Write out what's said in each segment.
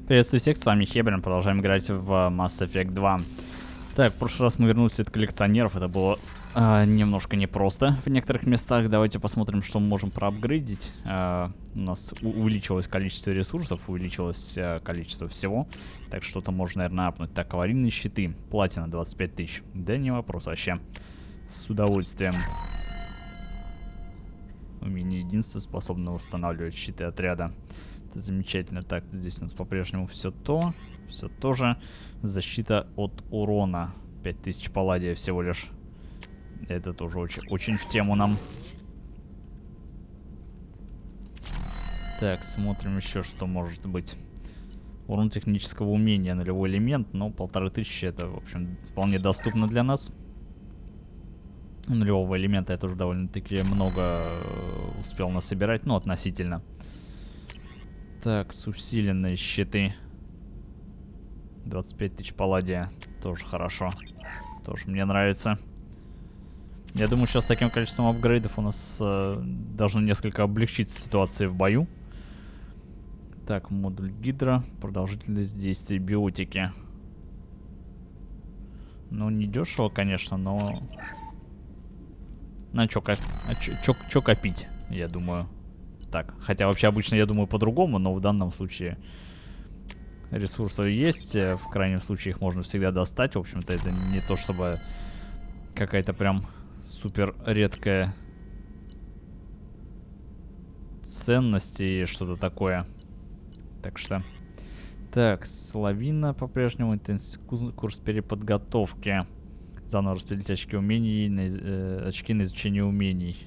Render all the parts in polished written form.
Приветствую всех, с вами Хебрин, продолжаем играть в Mass Effect 2. Так, в прошлый раз мы вернулись от коллекционеров, это было немножко непросто в некоторых местах. Давайте посмотрим, что мы можем проапгрейдить. У нас увеличилось количество ресурсов, увеличилось количество всего. Так, что-то можно, наверное, апнуть. Так, аварийные щиты, платина 25 тысяч. Да не вопрос вообще, с удовольствием. Умение единства способно восстанавливать щиты отряда. Это замечательно. Так, здесь у нас по-прежнему все то же. Защита от урона. 5000 палладия всего лишь. Это тоже очень в тему нам. Так, смотрим еще, что может быть. Урон технического умения, нулевой элемент, но 1500 это, в общем, вполне доступно для нас. Нулевого элемента я тоже довольно-таки много успел насобирать, ну, относительно. Так, усиленные щиты. 25 тысяч палладия. Тоже хорошо. Тоже мне нравится. Я думаю, сейчас с таким количеством апгрейдов у нас должно несколько облегчиться ситуация в бою. Так, модуль гидро. Продолжительность действия биотики. Ну, не дешево, конечно, но... Ну, чё копить, я думаю. Так, хотя вообще обычно я думаю по-другому, но в данном случае ресурсы есть, в крайнем случае их можно всегда достать. В общем-то, это не то чтобы какая-то прям супер редкая ценность и что-то такое. Так что... Так, славина по-прежнему, курс переподготовки. Заново распределить очки умений, очки на изучение умений.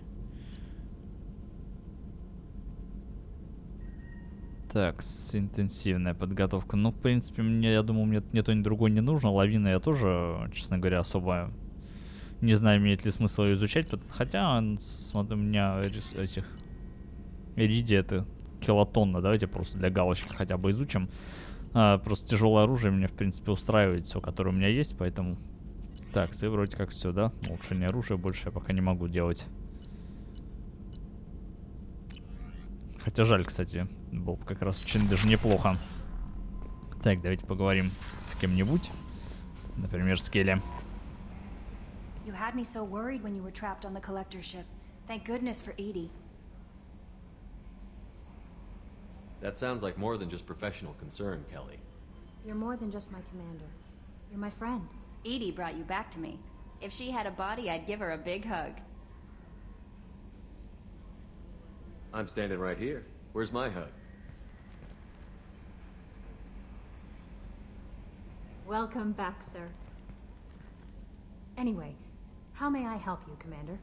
Так, интенсивная подготовка. Ну, в принципе, я думаю, мне то ни другое не нужно. Лавина я тоже, честно говоря, особо не знаю, имеет ли смысл ее изучать. Хотя, смотри, у меня этих иридий это килотонна. Давайте просто для галочки хотя бы изучим. Просто тяжелое оружие меня, в принципе, устраивает все, которое у меня есть, поэтому... Так, и вроде как все, да? Улучшение оружия больше я пока не могу делать. Хотя жаль, кстати, было бы как раз очень даже неплохо. Так, давайте поговорим с кем-нибудь. Например, с Келли. You had me so worried when you were trapped on the collector ship. Thank goodness for Edie. That sounds like more than just professional concern, Kelly. You're more than just my commander. You're my friend. Edie brought you back to me. If she had a body, I'd give her a big hug. I'm standing right here. Where's my hug? Welcome back, sir. Anyway, how may I help you, Commander?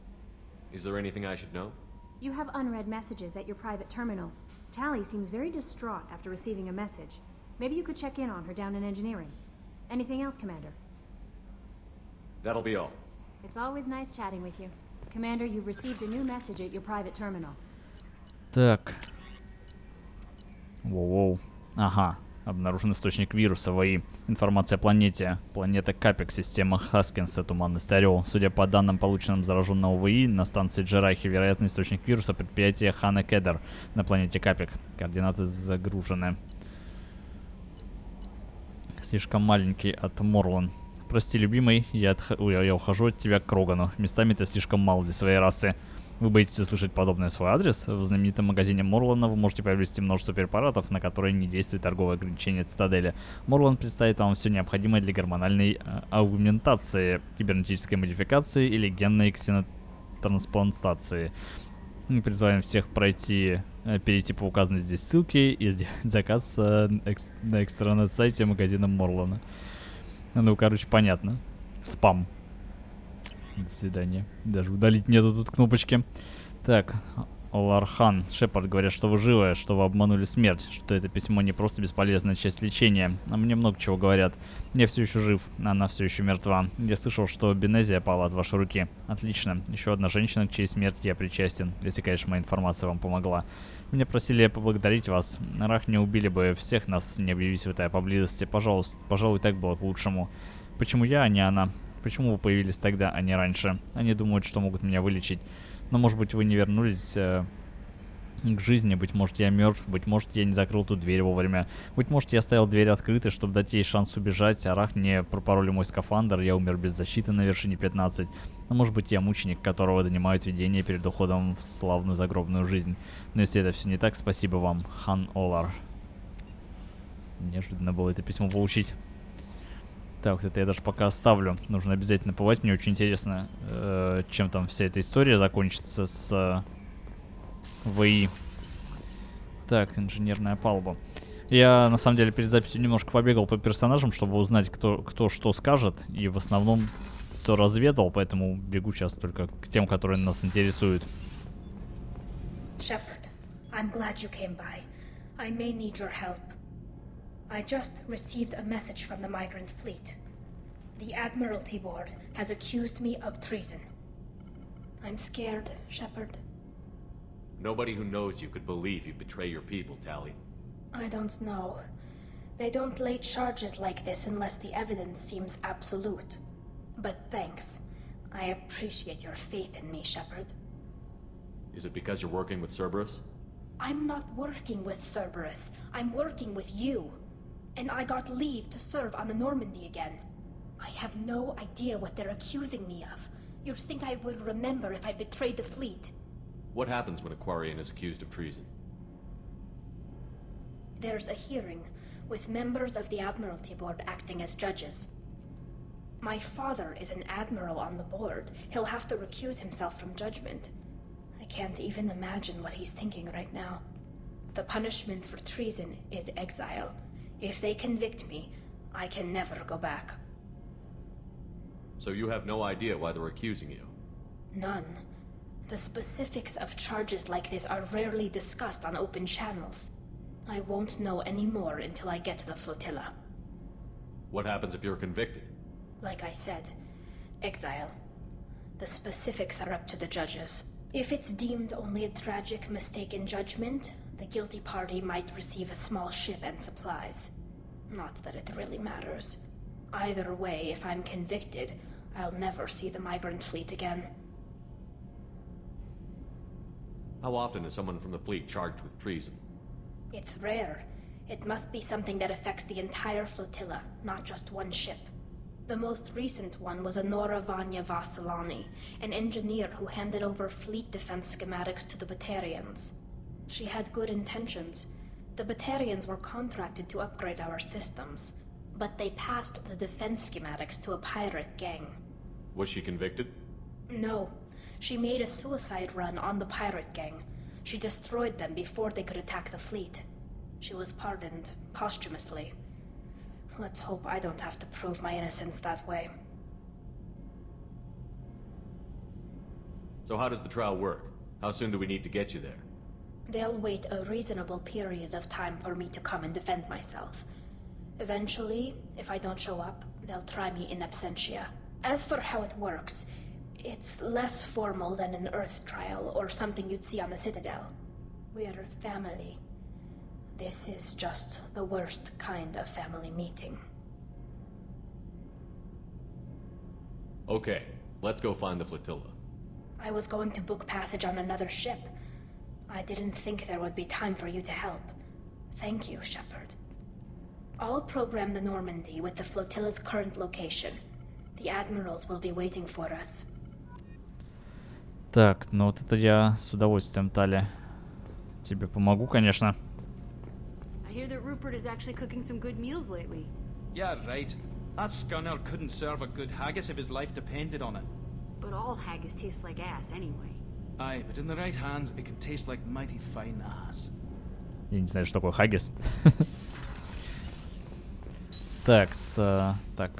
Is there anything I should know? You have unread messages at your private terminal. Tally seems very distraught after receiving a message. Maybe you could check in on her down in engineering. Anything else, Commander? That'll be all. It's always nice chatting with you. Commander, you've received a new message at your private terminal. Так. Воу-воу. Ага. Обнаружен источник вируса ВИ. Информация о планете. Планета Капек, система Хаскинса, туманность Орел. Судя по данным, полученным зараженного ВИ на станции Джерахи, вероятный источник вируса предприятие Хана Кедер на планете Капек. Координаты загружены. Слишком маленький от Морлан. Прости, любимый, я ухожу от тебя к Крогану. Местами ты слишком мал для своей расы. Вы боитесь услышать подобное в свой адрес? В знаменитом магазине Морлана вы можете приобрести множество препаратов, на которые не действует торговое ограничение Цитадели. Морлан представит вам все необходимое для гормональной аугментации, кибернетической модификации или генной ксенотрансплантации. Мы призываем всех перейти по указанной здесь ссылке и сделать заказ на экстранет-сайте магазина Морлана. Ну, короче, понятно. Спам. До свидания. Даже удалить нету тут кнопочки. Так, Лархан, Шепард говорят, что вы живы, что вы обманули смерть, что это письмо не просто бесполезная часть лечения. А мне много чего говорят. Я все еще жив, она все еще мертва. Я слышал, что Бенезия пала от вашей руки. Отлично. Еще одна женщина, к чьей смерти я причастен, если, конечно, моя информация вам помогла. Меня просили поблагодарить вас. Рах не убили бы всех нас, не объявись вы поблизости. Пожалуйста, пожалуй, так было к лучшему. Почему я, а не она? Почему вы появились тогда, а не раньше? Они думают, что могут меня вылечить. Но, может быть, вы не вернулись к жизни. Быть может, я мертв, быть может, я не закрыл ту дверь вовремя. Быть может, я оставил дверь открытой, чтобы дать ей шанс убежать. Арахне пропороли мой скафандр, я умер без защиты на вершине 15. А может быть, я мученик, которого донимают видения перед уходом в славную загробную жизнь. Но если это все не так, спасибо вам, Хан Олар. Неожиданно было это письмо получить. Так, вот это я даже пока оставлю. Нужно обязательно побывать. Мне очень интересно, чем там вся эта история закончится с ВИ. Так, инженерная палуба. Я, на самом деле, перед записью немножко побегал по персонажам, чтобы узнать, кто что скажет. И в основном все разведал, поэтому бегу сейчас только к тем, которые нас интересуют. Shepard, I'm glad you came by. I may need your help. I just received a message from the migrant fleet. The Admiralty Board has accused me of treason. I'm scared, Shepard. Nobody who knows you could believe you betray your people, Tally. I don't know. They don't lay charges like this unless the evidence seems absolute. But thanks. I appreciate your faith in me, Shepard. Is it because you're working with Cerberus? I'm not working with Cerberus. I'm working with you. And I got leave to serve on the Normandy again. I have no idea what they're accusing me of. You'd think I would remember if I betrayed the fleet. What happens when a Quarian is accused of treason? There's a hearing, with members of the Admiralty Board acting as judges. My father is an admiral on the board. He'll have to recuse himself from judgment. I can't even imagine what he's thinking right now. The punishment for treason is exile. If they convict me, I can never go back. So you have no idea why they're accusing you? None. The specifics of charges like this are rarely discussed on open channels. I won't know any more until I get to the flotilla. What happens if you're convicted? Like I said, exile. The specifics are up to the judges. If it's deemed only a tragic mistake in judgment, the guilty party might receive a small ship and supplies. Not that it really matters. Either way, if I'm convicted, I'll never see the migrant fleet again. How often is someone from the fleet charged with treason? It's rare. It must be something that affects the entire flotilla, not just one ship. The most recent one was Honora Vanya Vassilani, an engineer who handed over fleet defense schematics to the Batarians. She had good intentions. The Batarians were contracted to upgrade our systems, but they passed the defense schematics to a pirate gang. Was she convicted? No. She made a suicide run on the pirate gang. She destroyed them before they could attack the fleet. She was pardoned posthumously. Let's hope I don't have to prove my innocence that way. So how does the trial work? How soon do we need to get you there? They'll wait a reasonable period of time for me to come and defend myself. Eventually, if I don't show up, they'll try me in absentia. As for how it works, it's less formal than an Earth trial or something you'd see on the Citadel. We're family. This is just the worst kind of family meeting. Okay, let's go find the flotilla. I was going to book passage on another ship. I didn't think there would be time for you to help. Thank you, Shepard. I'll program the Normandy with the flotilla's current location. The admirals will be waiting for us. Так, ну вот это я с удовольствием, Тали. Тебе помогу, конечно. I hear that Rupert is actually cooking some good meals lately. Yeah, right. That scunner couldn't serve a good haggis if his life depended on it. But all haggis tastes like ass anyway. Aye, but in the right hands, it can taste like mighty fine ass. Я не знаю, что такое хаггис. Так, так.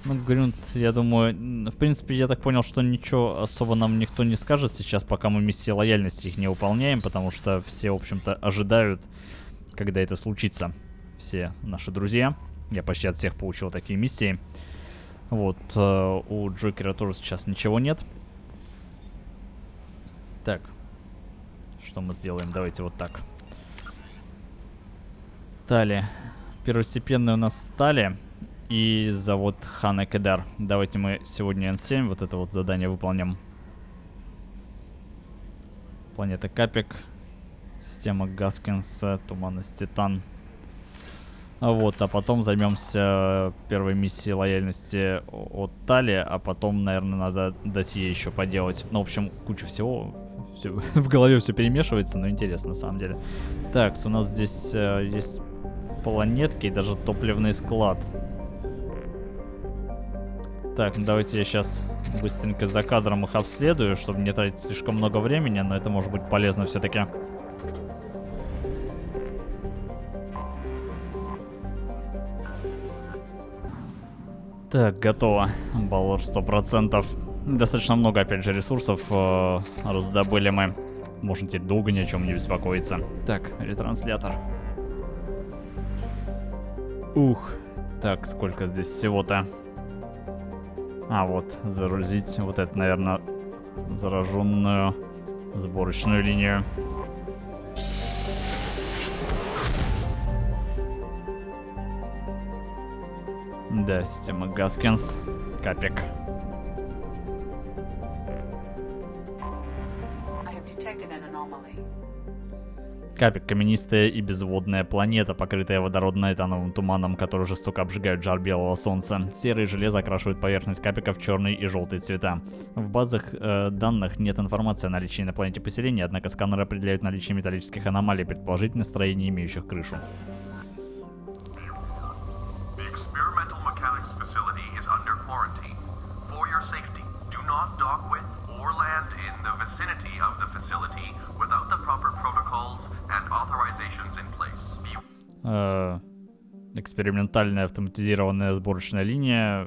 Ну, Грюнт, я думаю, в принципе, я так понял, что ничего особо нам никто не скажет сейчас, пока мы миссии лояльности их не выполняем, потому что все, в общем-то, ожидают, когда это случится. Все наши друзья. Я почти от всех получил такие миссии. Вот, у Джокера тоже сейчас ничего нет. Так, что мы сделаем? Давайте вот так. Тали. Первостепенный у нас Тали. И зовут Хана Кедар. Давайте мы сегодня N7 вот это вот задание выполним. Планета Капик. Система Гаскинса. Туманность Титан. Вот, а потом займемся первой миссией лояльности от Тали, а потом, наверное, надо досье еще поделать. Ну, в общем, куча всего. В голове все перемешивается, но интересно на самом деле. Так, у нас здесь есть планетки и даже топливный склад. Так, ну давайте я сейчас быстренько за кадром их обследую, чтобы не тратить слишком много времени, но это может быть полезно все-таки. Так, готово. Баллар 100%. Достаточно много, опять же, ресурсов раздобыли мы. Можно теперь долго ни о чем не беспокоиться. Так, ретранслятор. Ух. Так, сколько здесь всего-то? А, вот, загрузить вот это, наверное, зараженную сборочную линию. Да, система Гаскинс. Капик. Капик — каменистая и безводная планета, покрытая водородно-этановым туманом, который жестоко обжигает жар белого солнца. Серое железо окрашивает поверхность Капика в черный и желтый цвета. В базах данных нет информации о наличии на планете поселения, однако сканеры определяют наличие металлических аномалий, предположительно строений, имеющих крышу. Экспериментальная автоматизированная сборочная линия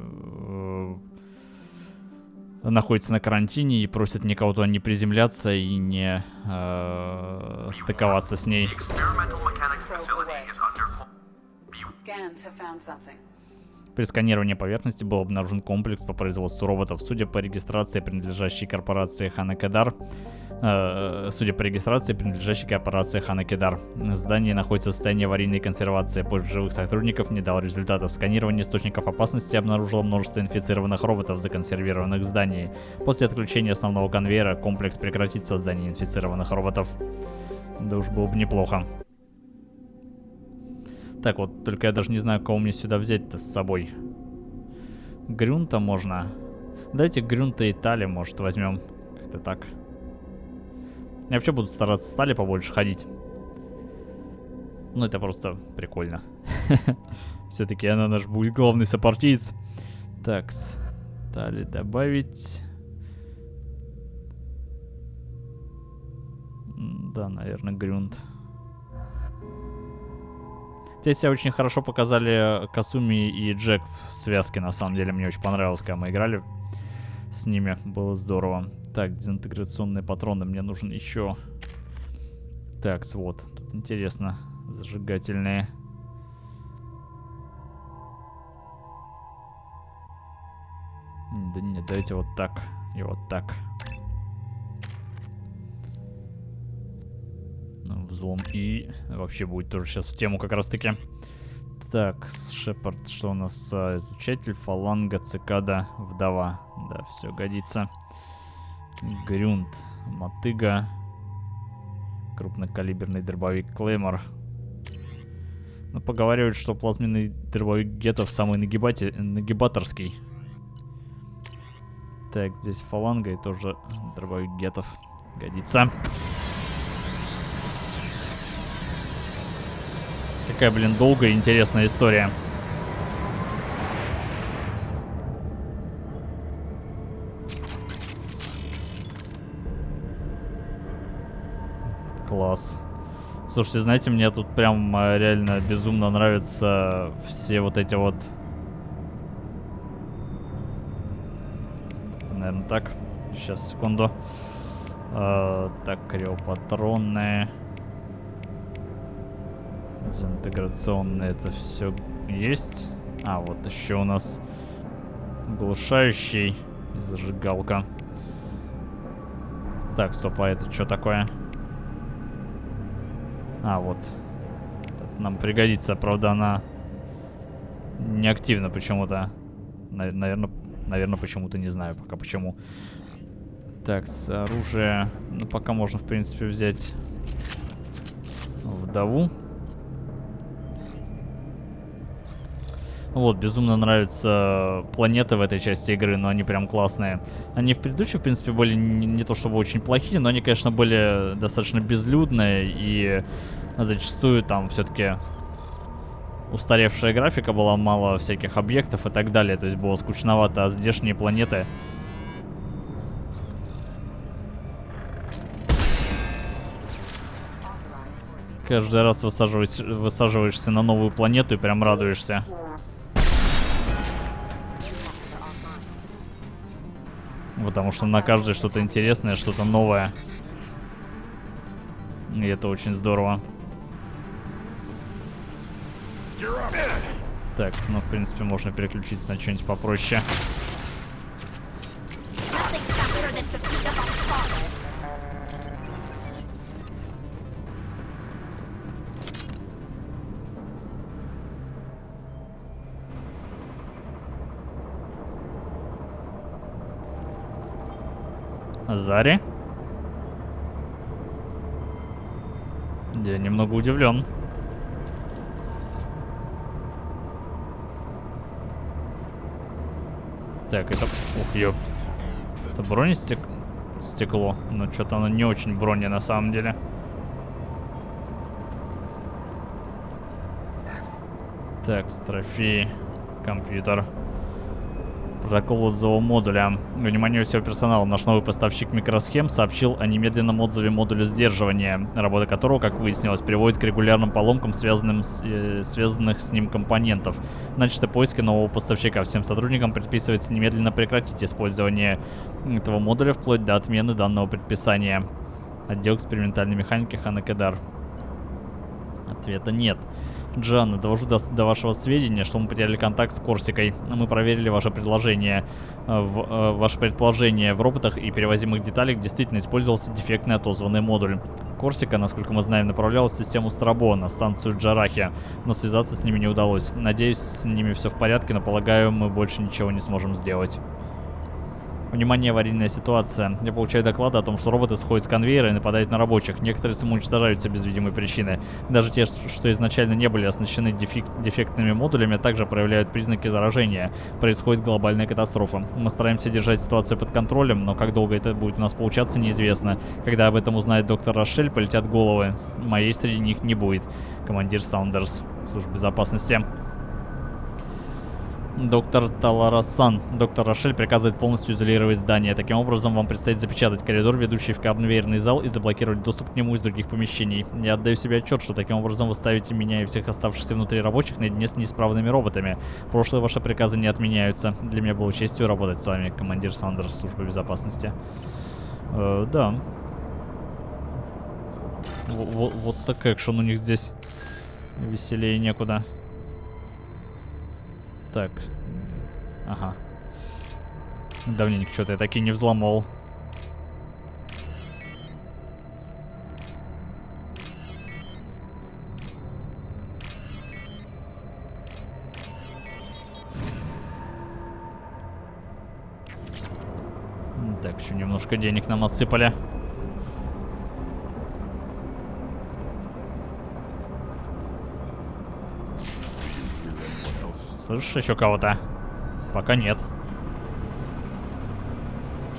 находится на карантине и просит никого туда не приземляться и не стыковаться с ней. При сканировании поверхности был обнаружен комплекс по производству роботов. Судя по регистрации, принадлежащей корпорации Ханекедар. Здание находится в состоянии аварийной консервации. Поиск живых сотрудников не дал результатов. Сканирование источников опасности обнаружило множество инфицированных роботов, законсервированных в здании. После отключения основного конвейера комплекс прекратит создание инфицированных роботов. Да уж было бы неплохо. Так, вот, только я даже не знаю, кого мне сюда взять-то с собой. Грюнта можно. Давайте Грюнта и Тали, может, возьмем. Как-то так. Я вообще буду стараться с Тали побольше ходить. Ну, это просто прикольно. Все-таки она наш будет главный сопартиец. Так, Тали добавить. Да, наверное, Грюнт. Здесь себя очень хорошо показали Касуми и Джек в связке, на самом деле. Мне очень понравилось, когда мы играли с ними. Было здорово. Так, дезинтеграционные патроны. Мне нужен еще. Так, вот. Тут интересно. Зажигательные. Да нет, давайте вот так. И вот так. Взлом и вообще будет тоже сейчас в тему как раз таки. Так, Шепард, что у нас? Изучатель, фаланга, цикада, вдова. Да, все годится. Грюнт, мотыга, крупнокалиберный дробовик Клеймор. Ну, поговаривают, что плазменный дробовик Гетов самый нагибаторский. Так, здесь фаланга и тоже дробовик Гетов. Годится. Какая, блин, долгая и интересная история. Класс. Слушайте, знаете, мне тут прям реально безумно нравятся все вот эти вот... Наверное, так. Сейчас, секунду. Так, криопатронные. Дезинтеграционные, это все есть. А, вот еще у нас глушающий и зажигалка. Так, стоп, а это что такое? А, вот. Это нам пригодится, правда, она неактивна почему-то. Наверное, почему-то, не знаю пока почему. Так, с оружия... Ну, пока можно, в принципе, взять вдову. Вот, безумно нравятся планеты в этой части игры, но они прям классные. Они в предыдущей, в принципе, были не то чтобы очень плохие, но они, конечно, были достаточно безлюдные, и зачастую там все-таки устаревшая графика была, мало всяких объектов и так далее, то есть было скучновато, а здешние планеты... Каждый раз высаживаешься на новую планету и прям радуешься. Потому что на каждой что-то интересное, что-то новое. И это очень здорово. Так, ну, в принципе, можно переключиться на что-нибудь попроще. Зари? Я немного удивлен. Так, это... Ух, ёп. Это бронестекло? Но что-то оно не очень брони на самом деле. Так, трофеи. Компьютер. Протокол отзыва модуля. Внимание всего персонала. Наш новый поставщик микросхем сообщил о немедленном отзыве модуля сдерживания, работа которого, как выяснилось, приводит к регулярным поломкам, связанных с ним компонентов. Начаты поиски нового поставщика. Всем сотрудникам предписывается немедленно прекратить использование этого модуля вплоть до отмены данного предписания. Отдел экспериментальной механики Хана Кедар. Ответа нет. Джанна, довожу до вашего сведения, что мы потеряли контакт с Корсикой. Мы проверили ваше предположение. В роботах и перевозимых деталях действительно использовался дефектный отозванный модуль. Корсика, насколько мы знаем, направлялась в систему Страбо на станцию Джарахи, но связаться с ними не удалось. Надеюсь, с ними все в порядке, но полагаю, мы больше ничего не сможем сделать. Внимание, аварийная ситуация. Я получаю доклады о том, что роботы сходят с конвейера и нападают на рабочих. Некоторые самоуничтожаются без видимой причины. Даже те, что изначально не были оснащены дефектными модулями, также проявляют признаки заражения. Происходит глобальная катастрофа. Мы стараемся держать ситуацию под контролем, но как долго это будет у нас получаться, неизвестно. Когда об этом узнает доктор Рошель, полетят головы. Моей среди них не будет. Командир Саундерс. Служба безопасности. Доктор Таларасан. Доктор Рошель приказывает полностью изолировать здание. Таким образом, вам предстоит запечатать коридор, ведущий в конвейерный зал, и заблокировать доступ к нему из других помещений. Я отдаю себе отчет, что таким образом вы ставите меня и всех оставшихся внутри рабочих наедине с неисправными роботами. Прошлые ваши приказы не отменяются. Для меня было честью работать с вами, командир Сандерс, службы безопасности. Да. Вот так экшен у них здесь. Веселее некуда. Так. Ага. Давненько что-то я таки не взломал. Так, еще немножко денег нам отсыпали. Слышишь еще кого-то? Пока нет.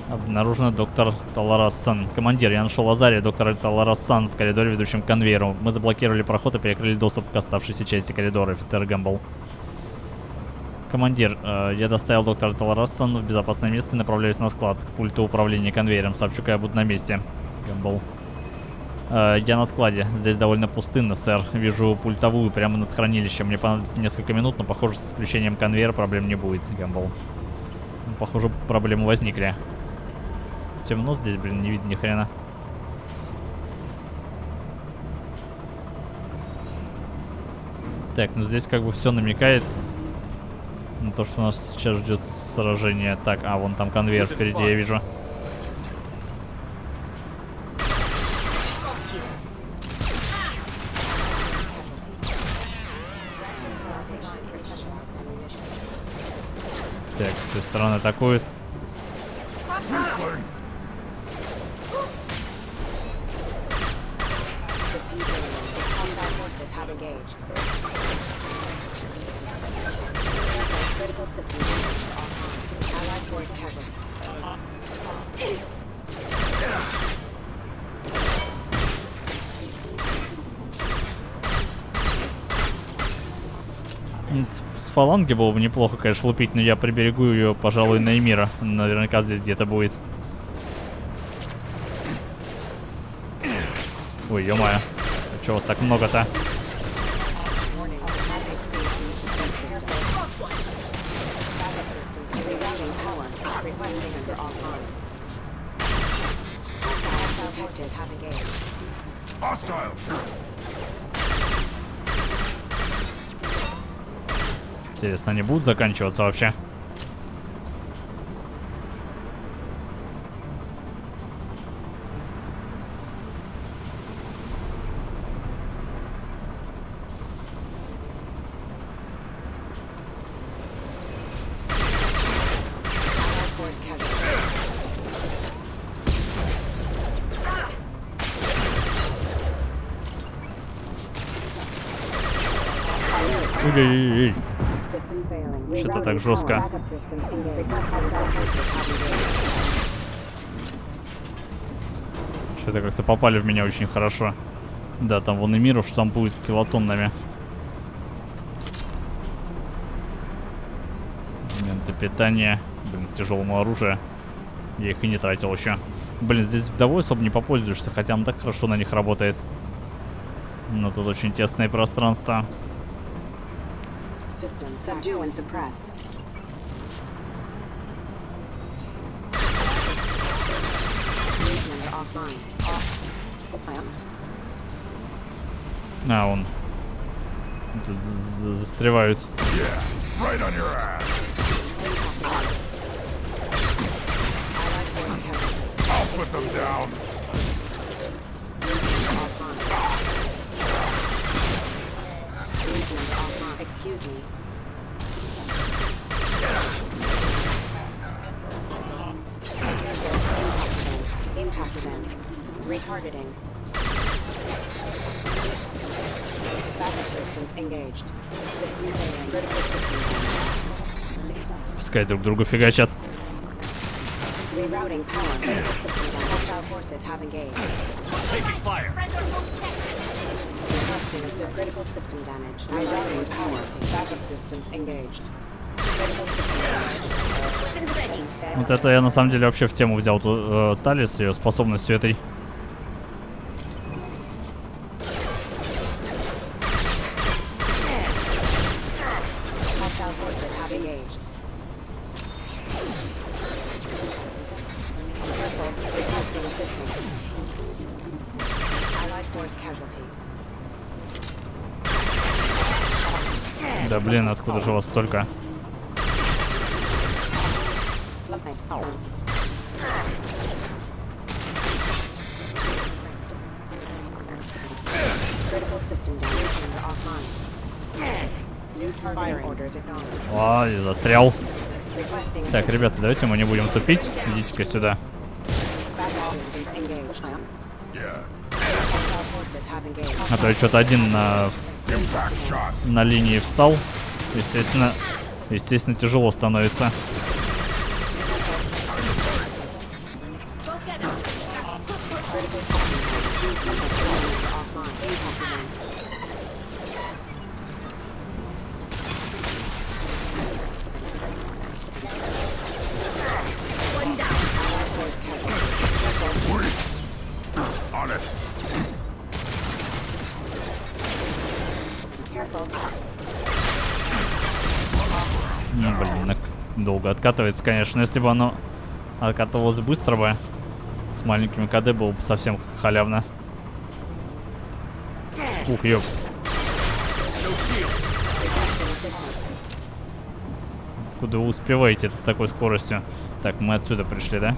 Обнаружено доктор Таларасан. Командир, я нашел Азария, доктора Таларасан в коридоре, ведущем к конвейеру. Мы заблокировали проход и перекрыли доступ к оставшейся части коридора, офицер Гэмбл. Командир, я доставил доктора Таларасан в безопасное место и направляюсь на склад к пульту управления конвейером. Сообщу, когда я буду на месте. Гэмбл. Я на складе. Здесь довольно пустынно, сэр. Вижу пультовую прямо над хранилищем. Мне понадобится несколько минут, но, похоже, с включением конвейера проблем не будет, Гэмбл. Похоже, проблемы возникли. Темно здесь, блин, не видно ни хрена. Так, ну здесь как бы все намекает на то, что нас сейчас ждет сражение. Так, а вон там конвейер впереди, я вижу. Так, с той стороны атакует. engaged. Critical systems offline. Allied force casualty. С фаланги было бы неплохо, конечно, лупить, но я приберегу ее, пожалуй, на Эмира. Наверняка здесь где-то будет. Ой, ё-моё. А чего вас так много-то? Интересно, они будут заканчиваться вообще? Ой-ой-ой. Что-то так жестко. Что-то как-то попали в меня очень хорошо. Да, там вон и миров штампуют килотоннами. Моменты питания. Блин, тяжелому оружию. Я их и не тратил еще. Блин, здесь вдовой особо не попользуешься, хотя он так хорошо на них работает. Но тут очень тесное пространство. Subdue and suppress. Offline. А, он. Тут застревают. Right on your ass. I'll put them down. Excuse me. Impact event. Retargeting. Backup systems engaged. System failing. Critical systems. Пускай друг друга фигачат. Rerouting power. Hostile forces have engaged. Taking fire. Requesting assist. Critical system damage. Rerouting power. Backup systems engaged. Critical system damage. Вот это я на самом деле вообще в тему взял Талис, ее способностью этой. Hostile forces have engaged. Requesting assistance. Allied force casualty. Да блин, откуда же вас столько? Critical system damage offline. New targeting orders acknowledged. А, и застрял. Requesting Так, ребята, давайте мы не будем тупить. Идите-ка сюда. backup systems engaged. Yeah. Hostile forces have engaged. А то я что-то один Impact shot. на линии встал. Естественно, тяжело становится. On it. Ну, блин, долго откатывается, конечно. Если бы оно откатывалось быстро бы, с маленькими КД было бы совсем халявно. Ух, ёп. Откуда вы успеваете это с такой скоростью? Так, мы отсюда пришли, да?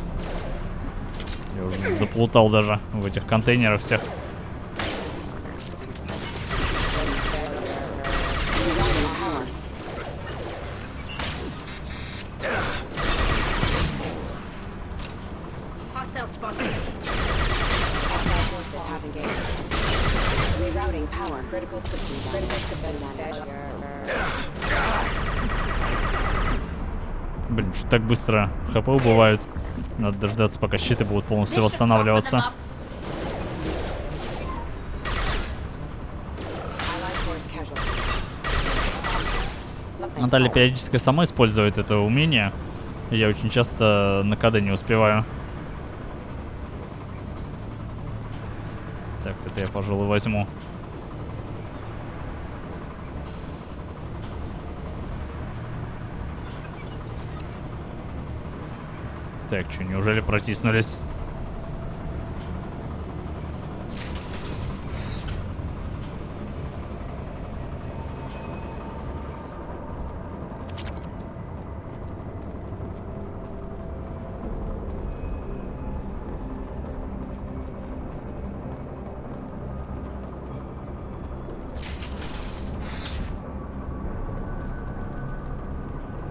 Я уже заплутал даже в этих контейнерах всех. Hostile spotted. Hostile forces have engaged. Rerouting power. power. Critical system damage. Блин, что так быстро хп убывают. Надо дождаться, пока щиты будут полностью восстанавливаться. Наталья периодически сама использует это умение. И я очень часто на КД не успеваю. Так, это я, пожалуй, возьму. Так, что, неужели протиснулись?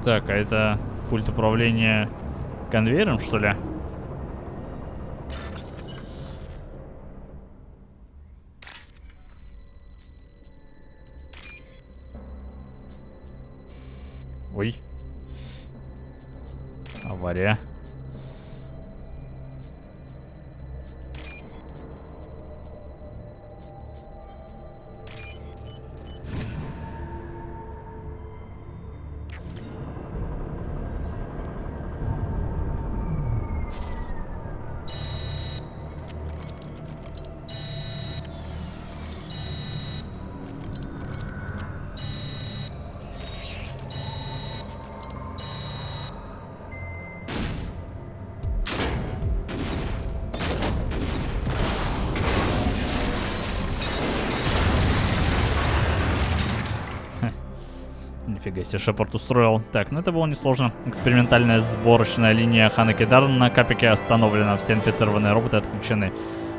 Так, а это пульт управления конвейером, что ли? Ой. Авария. Нифига себе, Шепард устроил. Так, ну это было несложно. Экспериментальная сборочная линия Ханекидар на Капике остановлена. Все инфицированные роботы отключены.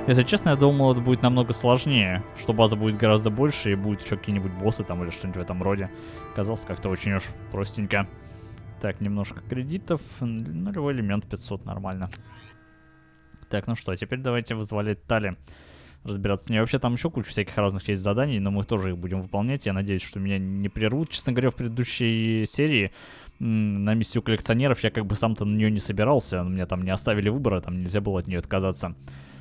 Если честно, я думал, это будет намного сложнее. Что база будет гораздо больше и будет еще какие-нибудь боссы там или что-нибудь в этом роде. Казалось как-то очень уж простенько. Так, немножко кредитов. Нулевой элемент 500, нормально. Так, ну что, теперь давайте вызволять Тали. Разбираться с ней. Вообще там еще куча всяких разных есть заданий, но мы тоже их будем выполнять. Я надеюсь, что меня не прервут. Честно говоря, в предыдущей серии на миссию коллекционеров я как бы сам-то на нее не собирался. Меня там не оставили выбора, там нельзя было от нее отказаться.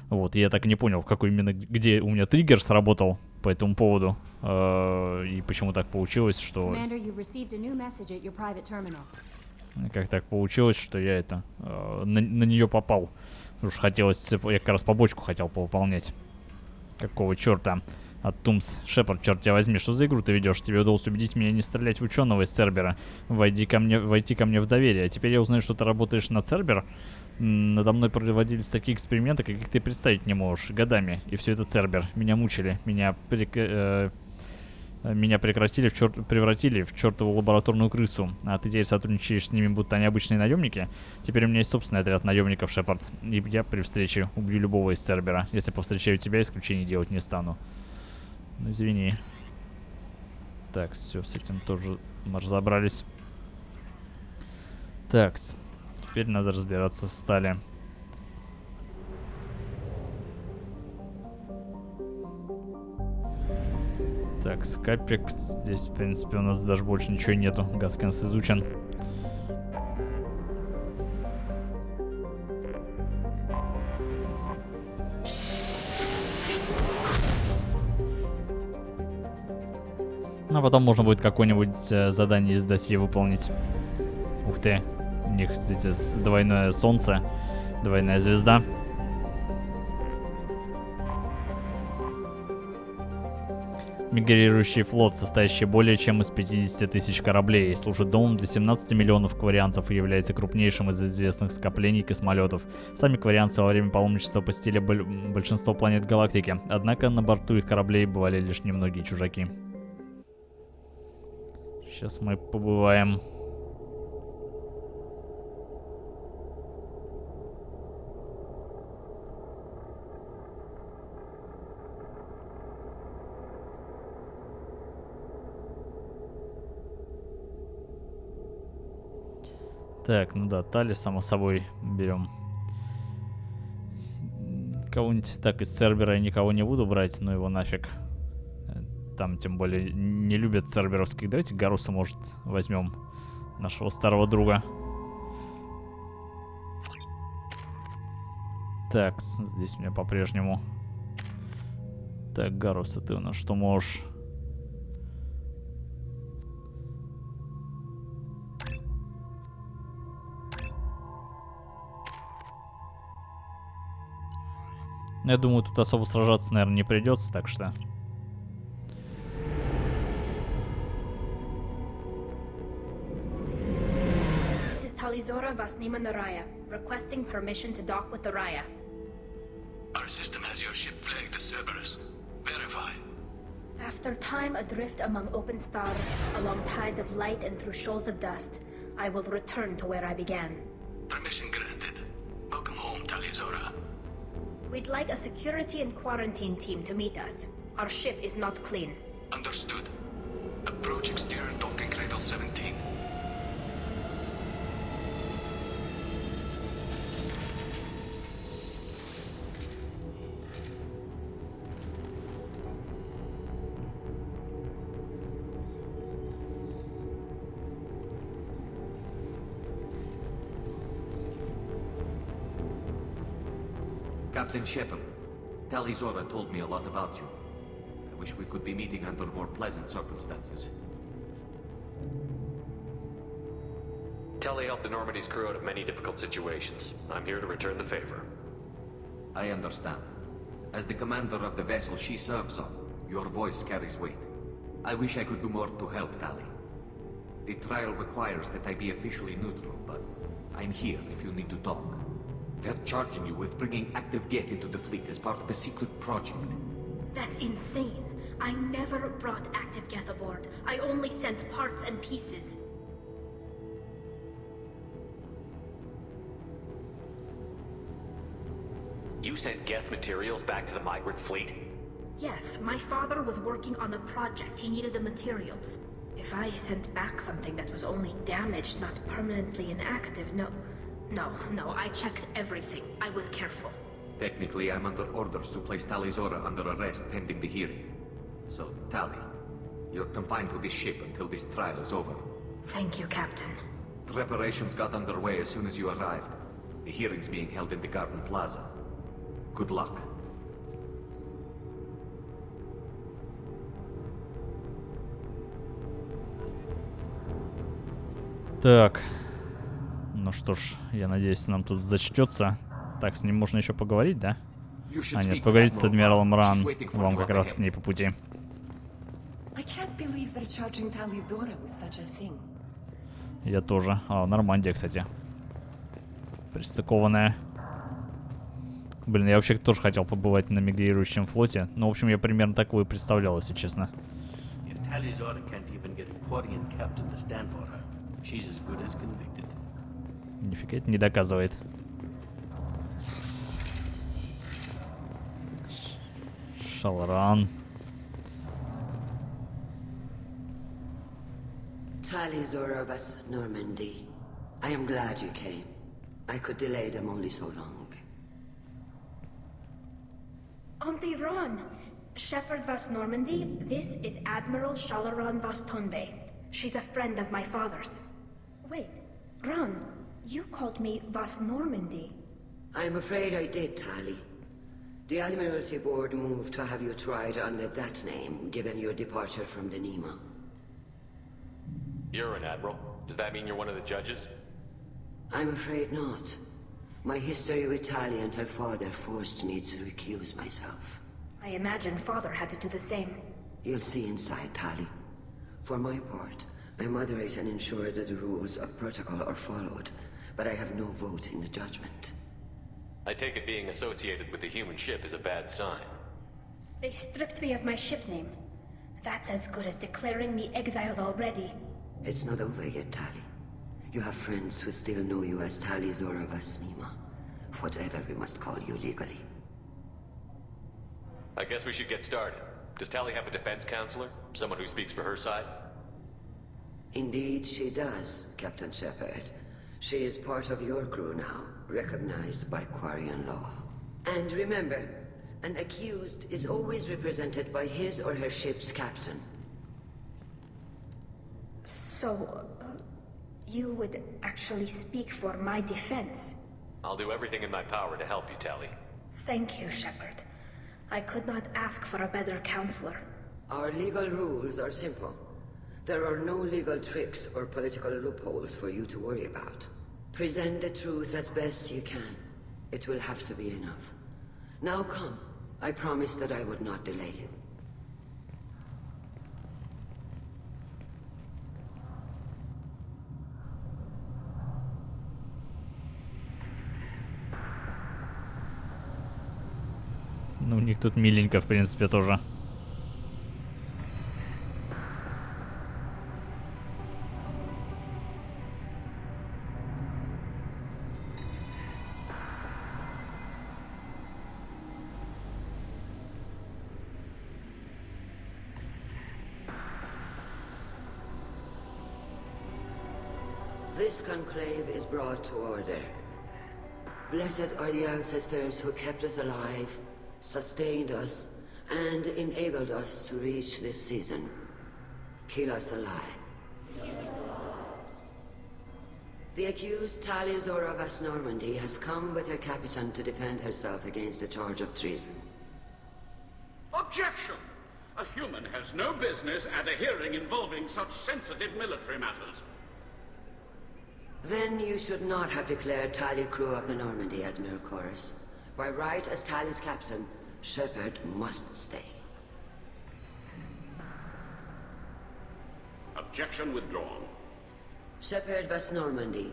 Вот, и я так и не понял, в какой именно, где у меня триггер сработал по этому поводу. И почему так получилось, что... Как так получилось, что я это на нее попал. Уж хотелось, я как раз побочку хотел повыполнять. Какого черта? От Тумс. Шепард, черт тебя возьми, что за игру ты ведешь? Тебе удалось убедить меня не стрелять в ученого из Цербера. Войти ко мне в доверие. Теперь я узнаю, что ты работаешь на Цербер. Надо мной проводились такие эксперименты, каких ты представить не можешь. Годами. И все это Цербер. Меня мучили. Меня превратили в чертову лабораторную крысу. А ты теперь сотрудничаешь с ними, будто они обычные наемники. Теперь у меня есть собственный отряд наемников, Шепард. И я при встрече убью любого из Цербера. Если повстречаю тебя, исключений делать не стану. Ну, извини. Так, все, с этим тоже мы разобрались. Так, теперь надо разбираться с Тали. Так, скапик. Здесь, в принципе, у нас даже больше ничего нету. Гаскенс изучен. Ну, а потом можно будет какое-нибудь задание из досье выполнить. Ух ты. У них, кстати, двойное солнце. Двойная звезда. Мигрирующий флот, состоящий более чем из 50 тысяч кораблей, служит домом для 17 миллионов кварианцев и является крупнейшим из известных скоплений космолетов. Сами кварианцы во время паломничества посетили большинство планет галактики, однако на борту их кораблей бывали лишь немногие чужаки. Сейчас мы побываем. Так, ну да, Тали, само собой, берем. Кого-нибудь так из Цербера я никого не буду брать, но его нафиг. Там, тем более, не любят церберовских. Давайте Гаруса, может, возьмем. Нашего старого друга. Так, здесь у меня по-прежнему. Так, Гаруса, ты у нас что можешь? Я думаю, тут особо сражаться, наверное, не придется, так что... Talizora Vasnima Naraya, requesting permission to dock with the Raya. Our system has your ship flagged as Cerberus. Verify. After time adrift among open stars, along tides of light and through shoals of dust, I will return to where I began. Permission granted. Welcome home, Talizora. We'd like a security and quarantine team to meet us. Our ship is not clean. Understood. Approach exterior docking cradle 17. Captain Shepard, Talizora told me a lot about you. I wish we could be meeting under more pleasant circumstances. Tali helped the Normandy's crew out of many difficult situations. I'm here to return the favor. I understand. As the commander of the vessel she serves on, your voice carries weight. I wish I could do more to help Tali. The trial requires that I be officially neutral, but I'm here if you need to talk. They're charging you with bringing active Geth into the fleet as part of a secret project. That's insane. I never brought active Geth aboard. I only sent parts and pieces. You sent Geth materials back to the migrant fleet? Yes, my father was working on a project. He needed the materials. If I sent back something that was only damaged, not permanently inactive, No, I checked everything. I was careful. Technically, I'm under orders to place Talizora under arrest pending the hearing. So, Tali, you're confined to this ship until this trial is over. Thank you, Captain. Preparations got underway as soon as you arrived. The hearing's being held in the Garden Plaza. Good luck. Так. Ну что ж, я надеюсь, нам тут зачтется. Так, с ним можно еще поговорить, да? А нет, поговорить с адмиралом Ран. Вам как раз к ней по пути. Я тоже. А, Нормандия, кстати. Пристыкованная. Блин, я вообще тоже хотел побывать на мигрирующем флоте. Ну, в общем, я примерно такое и представлял, если честно. Нифига это не доказывает. Шалран. Talizora of us, Normandy. I am glad you came. I could delay them only so long. Auntie Ron! Shepard Vas Normandy, this is Admiral Shalaran Vas Tonbe. She's a friend of my father's. Wait, Ron, you called me Vas Normandy. I'm afraid I did, Tali. The Admiralty Board moved to have you tried under that name, given your departure from the Nima. You're an admiral. Does that mean you're one of the judges? I'm afraid not. My history with Tali and her father forced me to recuse myself. I imagine father had to do the same. You'll see inside, Tali. For my part, I moderate and ensure that the rules of protocol are followed, but I have no vote in the judgment. I take it being associated with the human ship is a bad sign. They stripped me of my ship name. That's as good as declaring me exiled already. It's not over yet, Tali. You have friends who still know you as Talizora Vasnima. Whatever we must call you legally. I guess we should get started. Does Tali have a defense counselor? Someone who speaks for her side? Indeed she does, Captain Shepard. She is part of your crew now, recognized by Quarian law. And remember, An accused is always represented by his or her ship's captain. So, you would actually speak for my defense? I'll do everything in my power to help you, Tali. Thank you, Shepard. I could not ask for a better counselor. Our legal rules are simple. There are no legal tricks or political loopholes for you to worry about. Present the truth as best you can. It will have to be enough. Now come. I promised that I would not delay you. Ну, у них тут миленько, в принципе, тоже. This conclave is brought to order. Blessed are the ancestors who kept us alive, sustained us, and enabled us to reach this season. Keep us alive. The accused Tali Zora of Normandy has come with her captain to defend herself against the charge of treason. Objection! A human has no business at a hearing involving such sensitive military matters. Then you should not have declared Tali crew of the Normandy, Admiral Chorus. By right as Tali's captain, Shepard must stay. Objection withdrawn. Shepard Vas Normandy,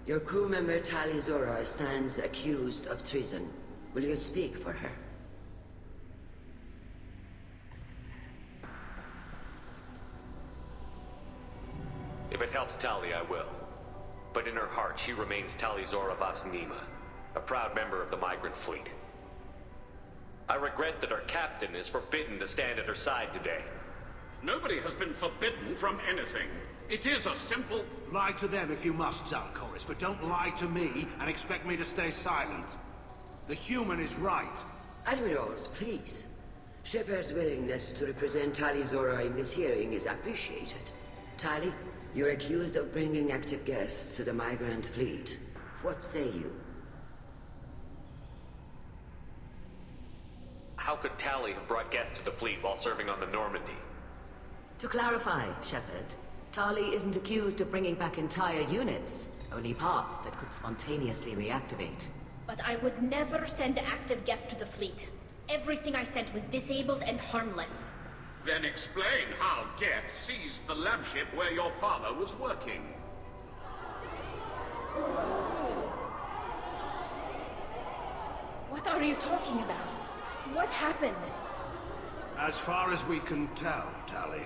your crew member Tali Zora stands accused of treason. Will you speak for her? If it helps Tali, I will. But in her heart, she remains Tali Zora Vas Nima, a proud member of the migrant fleet. I regret that her captain is forbidden to stand at her side today. Nobody has been forbidden from anything. It is a simple... Lie to them if you must, Zalcoris, but don't lie to me and expect me to stay silent. The human is right. Admirals, please. Shepard's willingness to represent Tali Zora in this hearing is appreciated. Tali, you're accused of bringing active guests to the migrant fleet. What say you? How could Tali have brought guests to the fleet while serving on the Normandy? To clarify, Shepard, Tali isn't accused of bringing back entire units, only parts that could spontaneously reactivate. But I would never send active guests to the fleet. Everything I sent was disabled and harmless. Then explain how Geth seized the lab ship where your father was working. What are you talking about? What happened? As far as we can tell, Tali,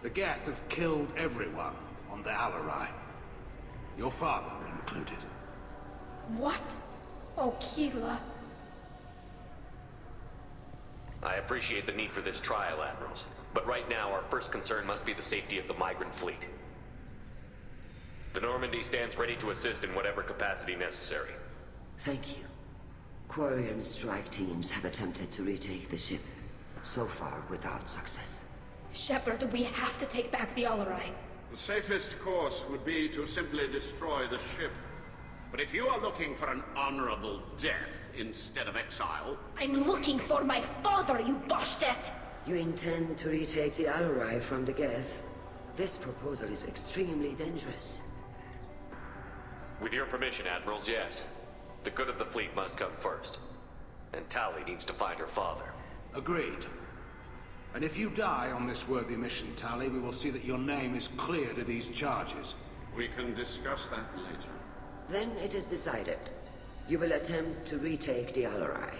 the Geth have killed everyone on the Alarai. Your father included. What? Oh, Keela. I appreciate the need for this trial, Admirals. But right now, our first concern must be the safety of the migrant fleet. The Normandy stands ready to assist in whatever capacity necessary. Thank you. Quarry and strike teams have attempted to retake the ship, so far without success. Shepard, we have to take back the Alarai. The safest course would be to simply destroy the ship. But if you are looking for an honorable death instead of exile... I'm looking for my father, you bastet! You intend to retake the Alarai from the Geth? This proposal is extremely dangerous. With your permission, Admirals, yes. The good of the fleet must come first. And Tali needs to find her father. Agreed. And if you die on this worthy mission, Tali, we will see that your name is cleared of these charges. We can discuss that later. Then it is decided. You will attempt to retake the Alarai.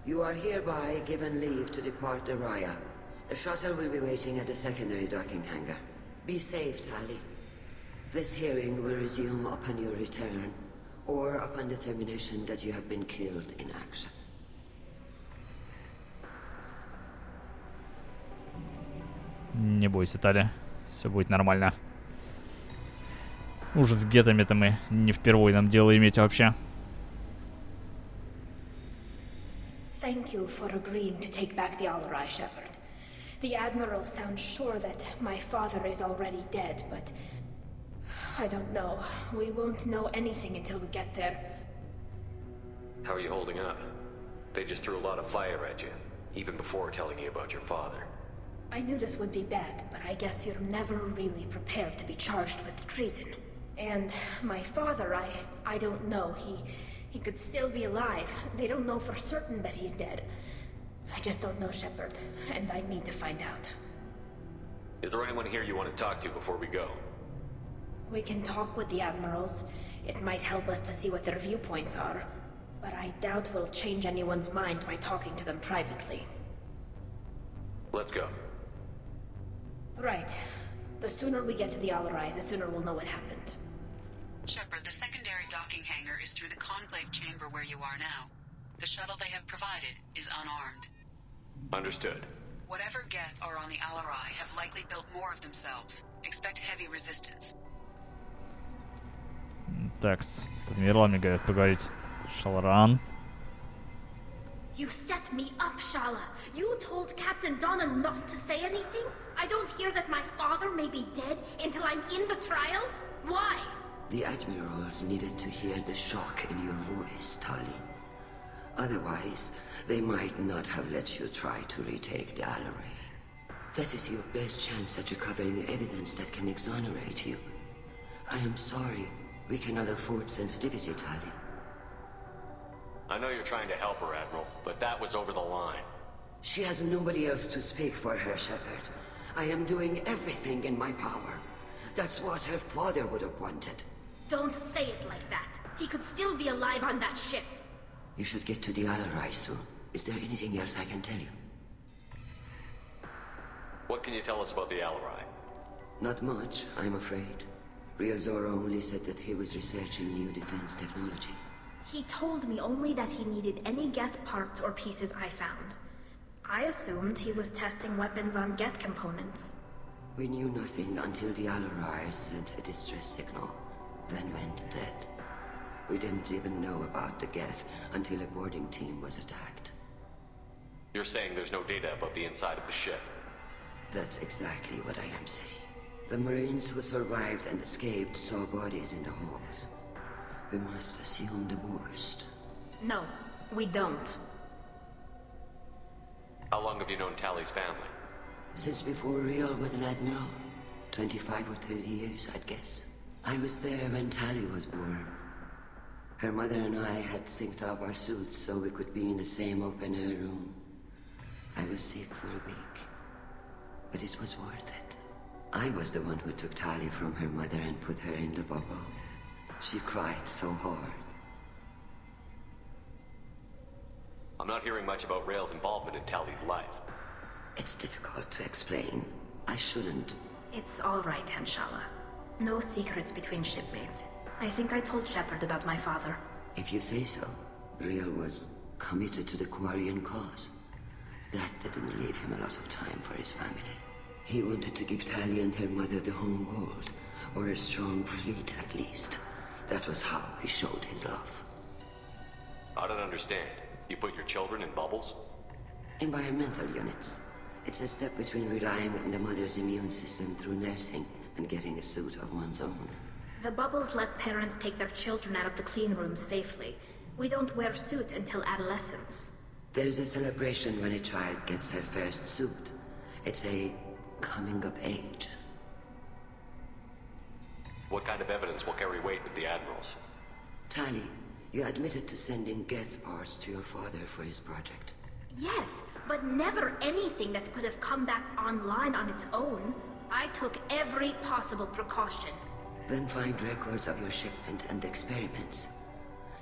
You are hereby given leave to depart the Raya. A shuttle will be waiting at the secondary docking hangar. Be safe, Tali. This hearing will resume upon your return, or upon determination that you have been killed in action. Не бойся, Тали. Все будет нормально. Уж с гетами-то мы не впервые нам дело иметь вообще. Thank Thank you for agreeing to take back the Alarai, Shepard. The Admiral sounds sure that my father is already dead, but... I don't know. We won't know anything until we get there. How are you holding up? They just threw a lot of fire at you, even before telling you about your father. I knew this would be bad, but I guess you're never really prepared to be charged with treason. And my father, I don't know. He could still be alive. They don't know for certain that he's dead. I just don't know, Shepard, and I need to find out. Is there anyone here you want to talk to before we go? We can talk with the Admirals. It might help us to see what their viewpoints are. But I doubt we'll change anyone's mind by talking to them privately. Let's go. Right. The sooner we get to the Alarai, the sooner we'll know what happened. Shepard, the secondary docking hangar is through the conclave chamber where you are now. The shuttle they have provided is unarmed. Understood. Whatever Geth are on the Alarai have likely built more of themselves. Expect heavy resistance. Так, с адмиралами, говорят, поговорить. Шалран. You set me up, Shala. You told Captain Donna not to say anything? I don't hear that my father may be dead until I'm in the trial? Why? The Admirals needed to hear the shock in your voice, Tali. Otherwise, they might not have let you try to retake the Alarai. That is your best chance at recovering evidence that can exonerate you. I am sorry. We cannot afford sensitivity, Tali. I know you're trying to help her, Admiral, but that was over the line. She has nobody else to speak for her, Shepard. I am doing everything in my power. That's what her father would have wanted. Don't say it like that. He could still be alive on that ship. You should get to the Alarai soon. Is there anything else I can tell you? What can you tell us about the Alarai? Not much, I'm afraid. Real Zora only said that he was researching new defense technology. He told me only that he needed any Geth parts or pieces I found. I assumed he was testing weapons on Geth components. We knew nothing until the Alarai sent a distress signal, then went dead. We didn't even know about the Geth until a boarding team was attacked. You're saying there's no data about the inside of the ship? That's exactly what I am saying. The Marines who survived and escaped saw bodies in the halls. We must assume the worst. No, we don't. How long have you known Tali's family? Since before Real was an admiral. 25 or 30 years, I'd guess. I was there when Tali was born. Her mother and I had synced up our suits so we could be in the same open-air room. I was sick for a week, but it was worth it. I was the one who took Tali from her mother and put her in the bubble. She cried so hard. I'm not hearing much about Rail's involvement in Tali's life. It's difficult to explain. I shouldn't. It's all right, Anshala. No secrets between shipmates. I think I told Shepard about my father. If you say so. Real was committed to the Quarian cause. That didn't leave him a lot of time for his family. He wanted to give Tali and her mother the home world, or a strong fleet at least. That was how he showed his love. I don't understand. You put your children in bubbles? Environmental units. It's a step between relying on the mother's immune system through nursing and getting a suit of one's own. The bubbles let parents take their children out of the clean rooms safely. We don't wear suits until adolescence. There's a celebration when a child gets her first suit. It's a coming of age. What kind of evidence will carry weight with the Admirals? Tali, you admitted to sending Geth parts to your father for his project. Yes, but never anything that could have come back online on its own. I took every possible precaution. Then find records of your shipment and experiments.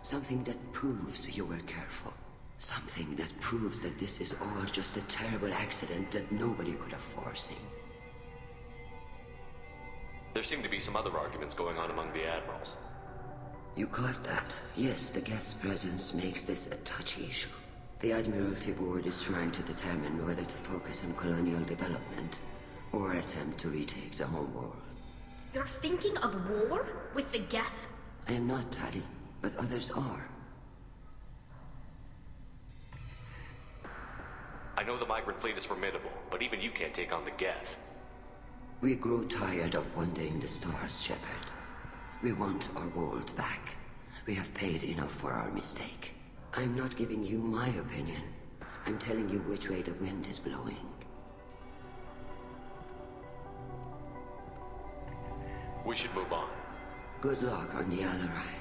Something that proves you were careful. Something that proves that this is all just a terrible accident that nobody could have foreseen. There seem to be some other arguments going on among the Admirals. You caught that. Yes, the Geth's presence makes this a touchy issue. The Admiralty Board is trying to determine whether to focus on colonial development or attempt to retake the home world. You're thinking of war? With the Geth? I am not, Tali, but others are. I know the migrant fleet is formidable, but even you can't take on the Geth. We grow tired of wandering the stars, Shepard. We want our world back. We have paid enough for our mistake. I'm not giving you my opinion. I'm telling you which way the wind is blowing. We should move on. Good luck on the Alarai.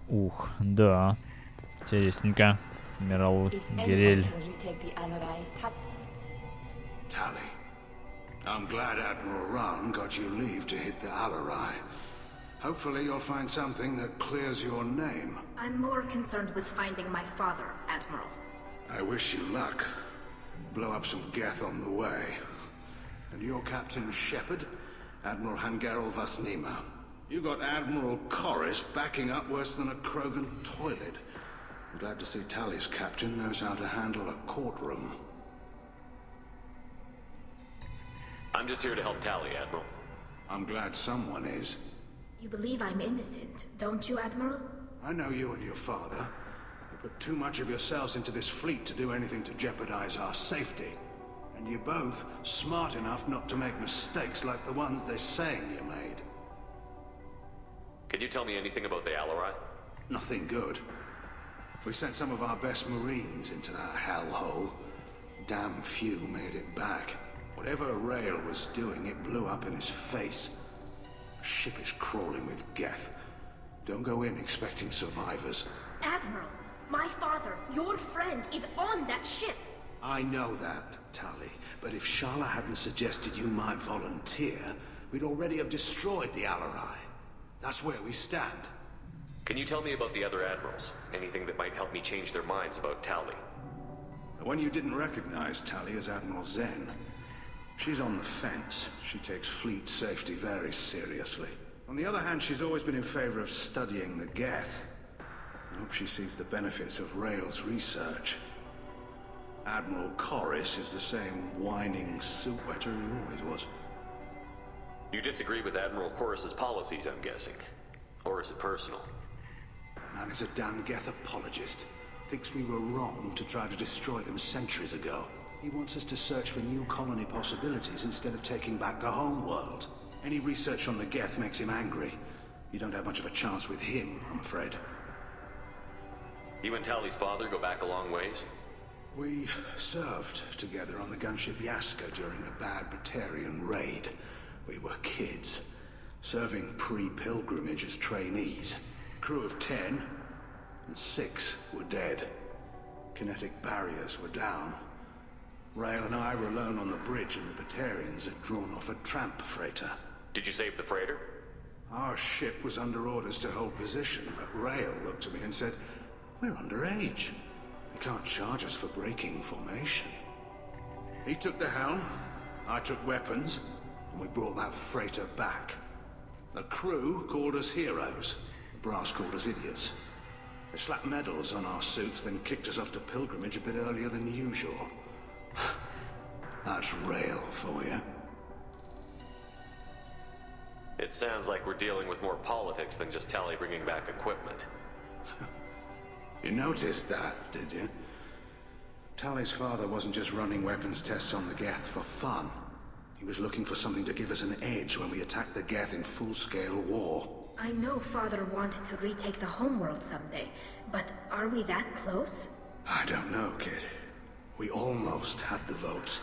Ух, да. Интересненько. Адмирал Гирель. Tali, I'm glad Admiral Rahn got you leave to hit the Alarai. Hopefully you'll find something that clears your name. I'm more concerned with finding my father, Admiral. I wish you luck. Blow up some Geth on the way. And your Captain Shepard, Admiral Hangarel Vasnima. You got Admiral Corris backing up worse than a Krogan toilet. I'm glad to see Tali's captain knows how to handle a courtroom. I'm just here to help Tali, Admiral. I'm glad someone is. You believe I'm innocent, don't you, Admiral? I know you and your father. You put too much of yourselves into this fleet to do anything to jeopardize our safety. And you're both smart enough not to make mistakes like the ones they're saying you made. Can you tell me anything about the Alarai? Nothing good. We sent some of our best Marines into that hellhole. Damn few made it back. Whatever Rail was doing, it blew up in his face. The ship is crawling with Geth. Don't go in expecting survivors. Admiral, my father, your friend, is on that ship. I know that, Tali, but if Shala hadn't suggested you might volunteer, we'd already have destroyed the Alarai. That's where we stand. Can you tell me about the other admirals? Anything that might help me change their minds about Tali? The one you didn't recognize, Tali, is Admiral Zen. She's on the fence. She takes fleet safety very seriously. On the other hand, she's always been in favor of studying the Geth. I hope she sees the benefits of Rail's research. Admiral Corris is the same whining suit-wetter he always was. You disagree with Admiral Corris's policies, I'm guessing. Or is it personal? The man is a damn Geth apologist. Thinks we were wrong to try to destroy them centuries ago. He wants us to search for new colony possibilities instead of taking back the home world. Any research on the Geth makes him angry. You don't have much of a chance with him, I'm afraid. You and Tali's father go back a long ways? We served together on the gunship Yaska during a bad Batarian raid. We were kids, serving pre-pilgrimage as trainees. Crew of 10, and 6 were dead. Kinetic barriers were down. Rail and I were alone on the bridge, and the Batarians had drawn off a tramp freighter. Did you save the freighter? Our ship was under orders to hold position, but Rail looked at me and said, "We're underage. They can't charge us for breaking formation." He took the helm, I took weapons, and we brought that freighter back. The crew called us heroes. The brass called us idiots. They slapped medals on our suits, then kicked us off to pilgrimage a bit earlier than usual. That's Rail for you. It sounds like we're dealing with more politics than just Tali bringing back equipment. You noticed that, did you? Tali's father wasn't just running weapons tests on the Geth for fun. He was looking for something to give us an edge when we attacked the Geth in full-scale war. I know Father wanted to retake the homeworld someday, but are we that close? I don't know, kid. We almost had the votes.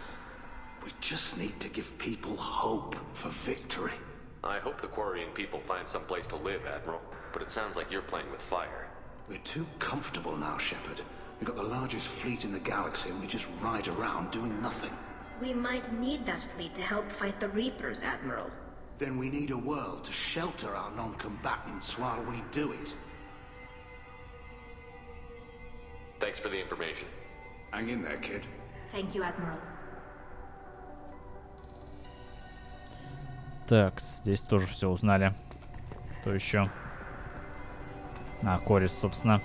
We just need to give people hope for victory. I hope the Quarian people find some place to live, Admiral, but it sounds like you're playing with fire. We're too comfortable now, Shepard. We've got the largest fleet in the galaxy and we just ride around doing nothing. We might need that fleet to help fight the Reapers, Admiral. Then we need a world to shelter our non-combatants while we do it. Thanks for the information. Hang in there, kid. Thank you, Admiral. Так, здесь тоже все узнали. Кто еще? А, Корис, собственно.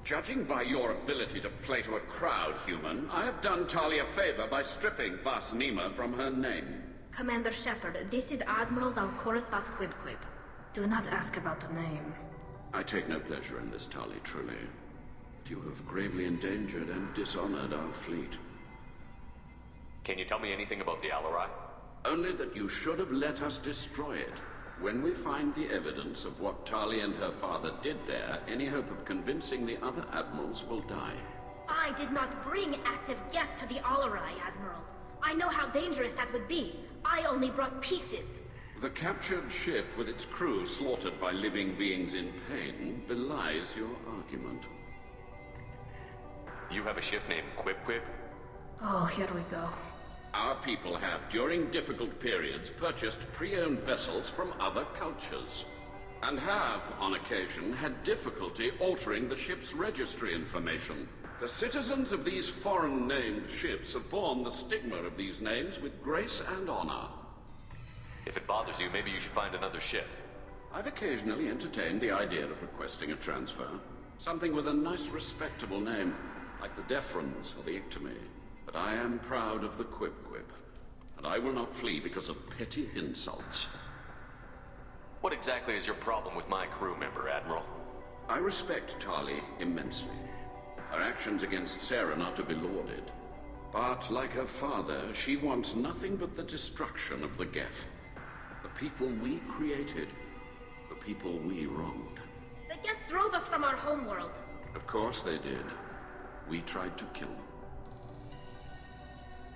Judging by your ability to play to a crowd, human, I have done Tali a favor by stripping Vasnima from her name. Commander Shepard, this is Admiral Zalkoris Vasquibquib. Do not ask about the name. I take no pleasure in this, Tali, truly. you have gravely endangered and dishonored our fleet. Can you tell me anything about the Alarai? Only that you should have let us destroy it. When we find the evidence of what Tali and her father did there, any hope of convincing the other admirals will die. I did not bring active geth to the Alarai, Admiral. I know how dangerous that would be. I only brought pieces. The captured ship with its crew slaughtered by living beings in pain belies your argument. You have a ship named Quip? Oh, here we go. Our people have, during difficult periods, purchased pre-owned vessels from other cultures, and have, on occasion, had difficulty altering the ship's registry information. The citizens of these foreign-named ships have borne the stigma of these names with grace and honor. If it bothers you, maybe you should find another ship. I've occasionally entertained the idea of requesting a transfer. Something with a nice, respectable name, like the Deferens or the Ictomy. But I am proud of the Quip, and I will not flee because of petty insults. What exactly is your problem with my crew member, Admiral? I respect Tali immensely. Her actions against Sarah are to be lauded. But, like her father, she wants nothing but the destruction of the Geth. The people we created. The people we wronged. The Geth drove us from our homeworld. Of course they did. We tried to kill them.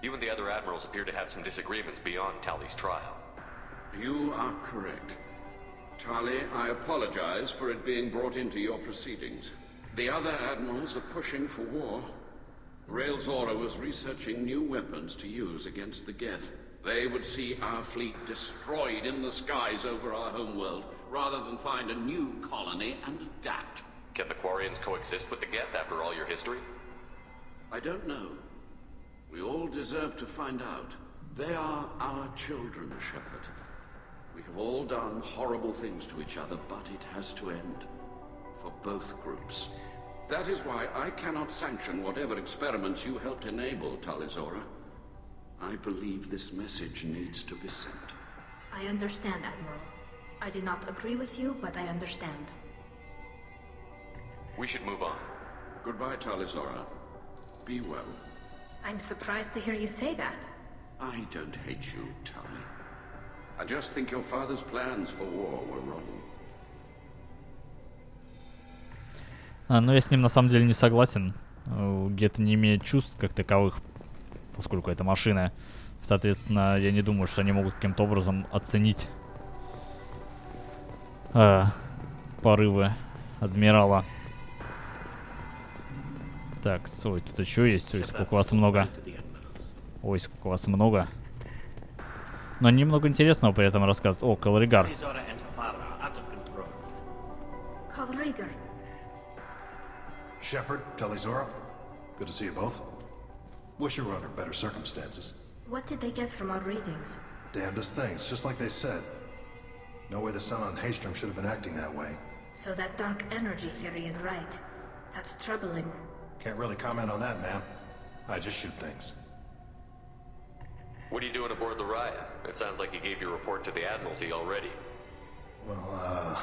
You and the other admirals appear to have some disagreements beyond Tali's trial. You are correct. Tali, I apologize for it being brought into your proceedings. The other admirals are pushing for war. Rael Zora was researching new weapons to use against the Geth. They would see our fleet destroyed in the skies over our homeworld, rather than find a new colony and adapt. Can the Quarians coexist with the Geth after all your history? I don't know. We all deserve to find out. They are our children, Shepard. We have all done horrible things to each other, but it has to end. For both groups. That is why I cannot sanction whatever experiments you helped enable, Tali Zora. I believe this message needs to be sent. I understand, Admiral. I do not agree with you, but I understand. We should move on. Goodbye, Tali Zora. Be well. I'm surprised to hear you say that. I don't hate you, Tali. I just think your father's plans for war were wrong. Но я с ним на самом деле не согласен. Гетто не имеет чувств как таковых, поскольку это машина. Соответственно, я не думаю, что они могут каким-то образом оценить порывы адмирала. Так, ой, тут еще есть. Ой, сколько вас много. Ой, сколько вас много. Но немного интересного при этом рассказывают. О, Калригар. Kallrieger. Shepard, Tali Zora, good to see you both. Wish you were under better circumstances. What did they get from our readings? Damnedest things, just like they said. No way the sun on Haystrom should have been acting that way. So that dark energy theory is right. That's troubling. Can't really comment on that, ma'am. I just shoot things. What are you doing aboard the Raya? It sounds like you gave your report to the Admiralty already. Well, I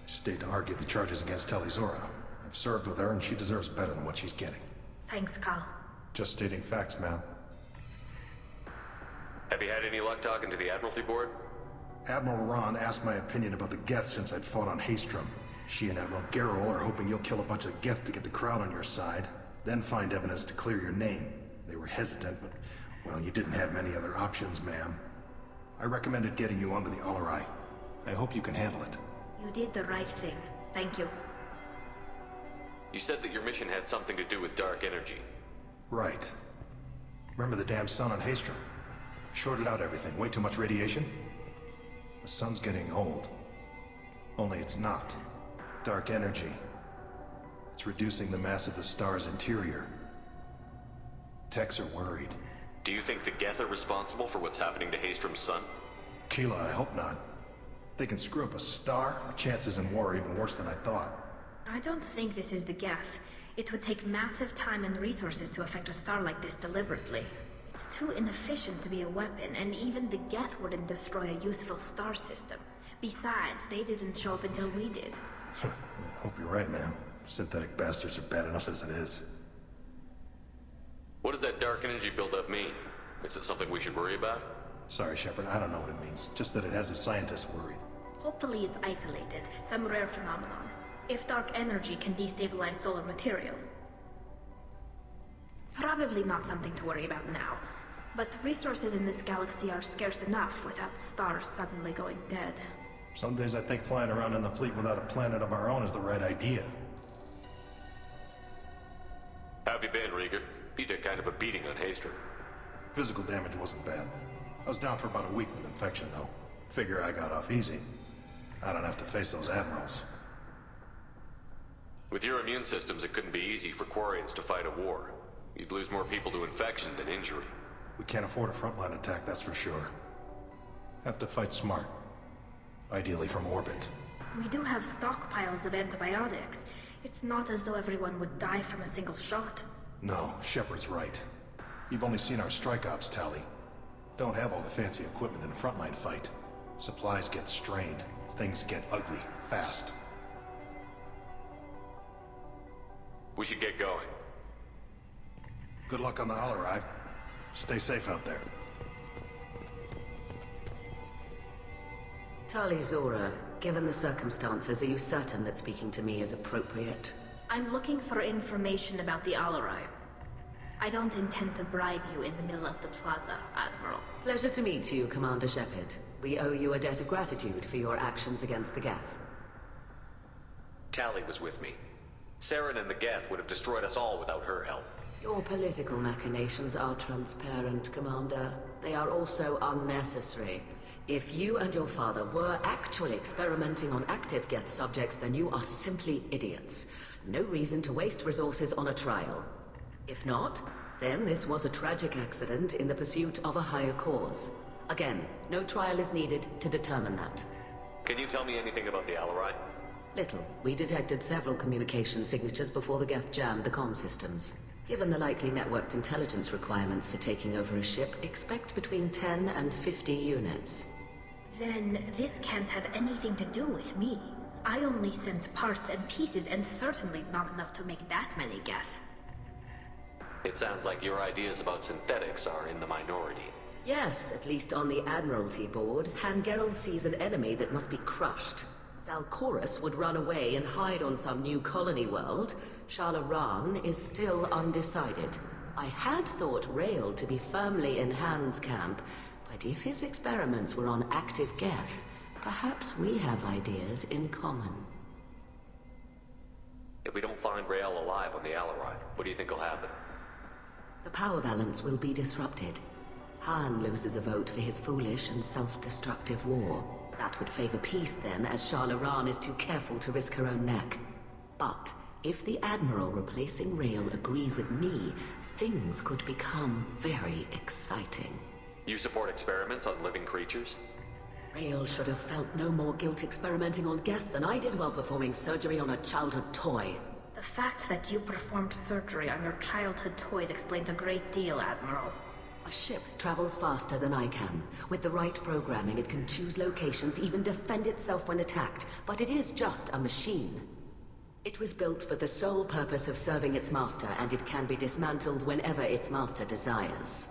stayed to argue the charges against Tali Zora. I've served with her, and she deserves better than what she's getting. Thanks, Cal. Just stating facts, ma'am. Have you had any luck talking to the Admiralty Board? Admiral Ron asked my opinion about the Geth since I'd fought on Haystrom. She and Admiral Garrel are hoping you'll kill a bunch of Geth to get the crowd on your side, then find evidence to clear your name. They were hesitant, but, well, you didn't have many other options, ma'am. I recommended getting you onto the Alarai. I hope you can handle it. You did the right thing. Thank you. You said that your mission had something to do with dark energy. Right. Remember the damn sun on Haystrom? Shorted out everything. Way too much radiation? The sun's getting old. Only it's not. Dark energy. It's reducing the mass of the star's interior. Techs are worried. Do you think the Geth are responsible for what's happening to Haystrom's sun? Keela, I hope not. They can screw up a star. Our chances in war are even worse than I thought. I don't think this is the Geth. It would take massive time and resources to affect a star like this deliberately. It's too inefficient to be a weapon, and even the Geth wouldn't destroy a useful star system. Besides, they didn't show up until we did. I hope you're right, ma'am. Synthetic bastards are bad enough as it is. What does that dark energy buildup mean? Is it something we should worry about? Sorry, Shepard, I don't know what it means. Just that it has the scientists worried. Hopefully it's isolated, some rare phenomenon. If dark energy can destabilize solar material. Probably not something to worry about now. But resources in this galaxy are scarce enough without stars suddenly going dead. Some days I think flying around in the fleet without a planet of our own is the right idea. How have you been, Rieger? You took kind of a beating on Haystrom. Physical damage wasn't bad. I was down for about a week with infection, though. Figure I got off easy. I don't have to face those admirals. With your immune systems, it couldn't be easy for Quarians to fight a war. You'd lose more people to infection than injury. We can't afford a frontline attack, that's for sure. Have to fight smart. Ideally from orbit. We do have stockpiles of antibiotics. It's not as though everyone would die from a single shot. No, Shepard's right. You've only seen our strike ops tally. Don't have all the fancy equipment in a frontline fight. Supplies get strained. Things get ugly, fast. We should get going. Good luck on the Alarai. Stay safe out there. Tali Zora, given the circumstances, are you certain that speaking to me is appropriate? I'm looking for information about the Alarai. I don't intend to bribe you in the middle of the plaza, Admiral. Pleasure to meet you, Commander Shepard. We owe you a debt of gratitude for your actions against the Geth. Tali was with me. Saren and the Geth would have destroyed us all without her help. Your political machinations are transparent, Commander. They are also unnecessary. If you and your father were actually experimenting on active Geth subjects, then you are simply idiots. No reason to waste resources on a trial. If not, then this was a tragic accident in the pursuit of a higher cause. Again, no trial is needed to determine that. Can you tell me anything about the Alarai? Little. We detected several communication signatures before the Geth jammed the comm systems. Given the likely networked intelligence requirements for taking over a ship, expect between 10 and 50 units. Then this can't have anything to do with me. I only sent parts and pieces, and certainly not enough to make that many Geth. It sounds like your ideas about synthetics are in the minority. Yes, at least on the Admiralty board, Hangerel sees an enemy that must be crushed. Zalcorus would run away and hide on some new colony world. Shalaran is still undecided. I had thought Rael to be firmly in Han's camp, but if his experiments were on active Geth, perhaps we have ideas in common. If we don't find Rael alive on the Alarai, what do you think will happen? The power balance will be disrupted. Han loses a vote for his foolish and self-destructive war. That would favor peace then, as Shalaran is too careful to risk her own neck. But if the Admiral replacing Rael agrees with me, things could become very exciting. You support experiments on living creatures? Rael should have felt no more guilt experimenting on Geth than I did while performing surgery on a childhood toy. The fact that you performed surgery on your childhood toys explains a great deal, Admiral. A ship travels faster than I can. With the right programming, it can choose locations, even defend itself when attacked. But it is just a machine. It was built for the sole purpose of serving its master, and it can be dismantled whenever its master desires.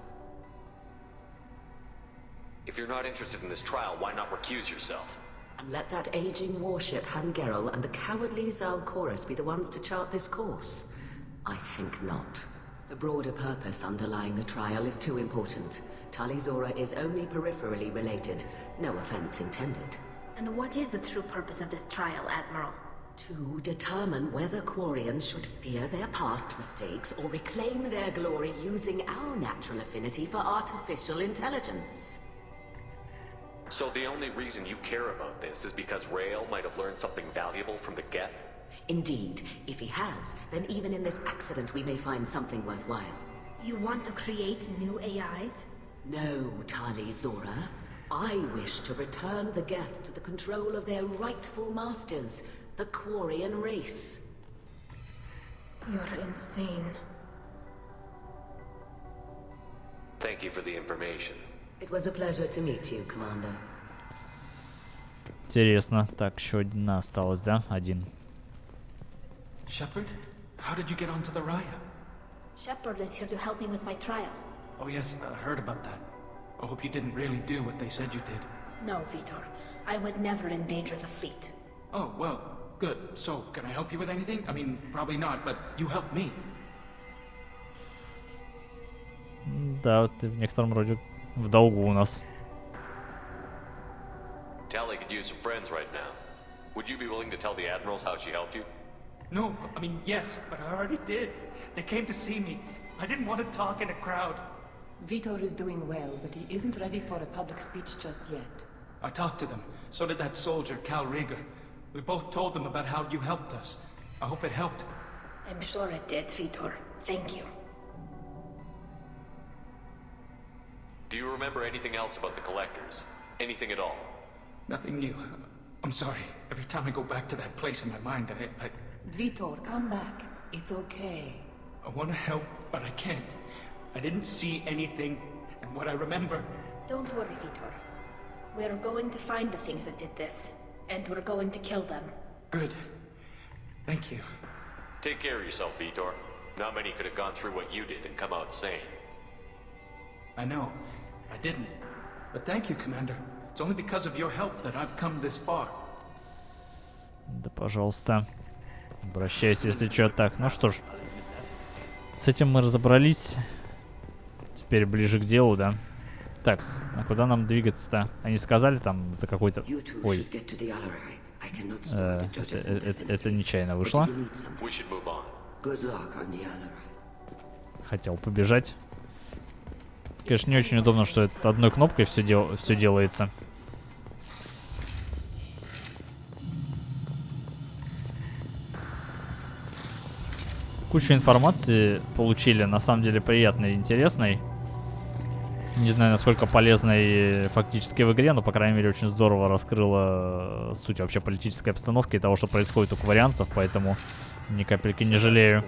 If you're not interested in this trial, why not recuse yourself? And let that aging warship Hangerel and the cowardly Zalcorus be the ones to chart this course? I think not. The broader purpose underlying the trial is too important. Tali Zora is only peripherally related. No offense intended. And what is the true purpose of this trial, Admiral? To determine whether Quarians should fear their past mistakes or reclaim their glory using our natural affinity for artificial intelligence. So the only reason you care about this is because Rael might have learned something valuable from the Geth? Indeed. If he has, then even in this accident we may find something worthwhile. You want to create new AIs? No, Tali Zora. I wish to return the Geth to the control of their rightful masters, the Quarian race. You're insane. Thank you for the information. It was a pleasure to meet you, Commander. Интересно. Так, еще одна осталась, да? Один. Shepard? How did you get onto the Raya? Shepard is here to help me with my trial. Oh yes, I heard about that. I hope you didn't really do what they said you did. No, Vitor. I would never endanger the fleet. Oh, well, good. So, can I help you with anything? I mean, probably not, but you helped me. Да, ты в некотором роде в долгу у нас. Tally could use some friends right now. Would you be willing to tell the admirals how she helped you? No, I mean, yes, but I already did. They came to see me. I didn't want to talk in a crowd. Vitor is doing well, but he isn't ready for a public speech just yet. I talked to them. So did that soldier, Cal Rieger. We both told them about how you helped us. I hope it helped. I'm sure it did, Vitor. Thank you. Do you remember anything else about the collectors? Anything at all? Nothing new. I'm sorry. Every time I go back to that place in my mind, I Vitor, come back. It's okay. I want to help, but I can't. I didn't see anything, and what I remember... Don't worry, Vitor. We're going to find the things that did this, and we're going to kill them. Good. Thank you. Take care of yourself, Vitor. Not many could have gone through what you did and come out sane. I know. I didn't. But thank you, Commander. It's only because of your help that I've come this far. Да, пожалуйста. Обращайся, если что. Так, ну что ж. С этим мы разобрались. Теперь ближе к делу, да? Так, а куда нам двигаться-то? Они сказали там за какой-то... Ой. Это нечаянно вышло. Хотел побежать. Конечно, не очень удобно, что это одной кнопкой все делается. Кучу информации получили, на самом деле приятной и интересной. Не знаю, насколько полезной фактически в игре, но, по крайней мере, очень здорово раскрыла суть вообще политической обстановки и того, что происходит у кварианцев, поэтому ни капельки не жалею.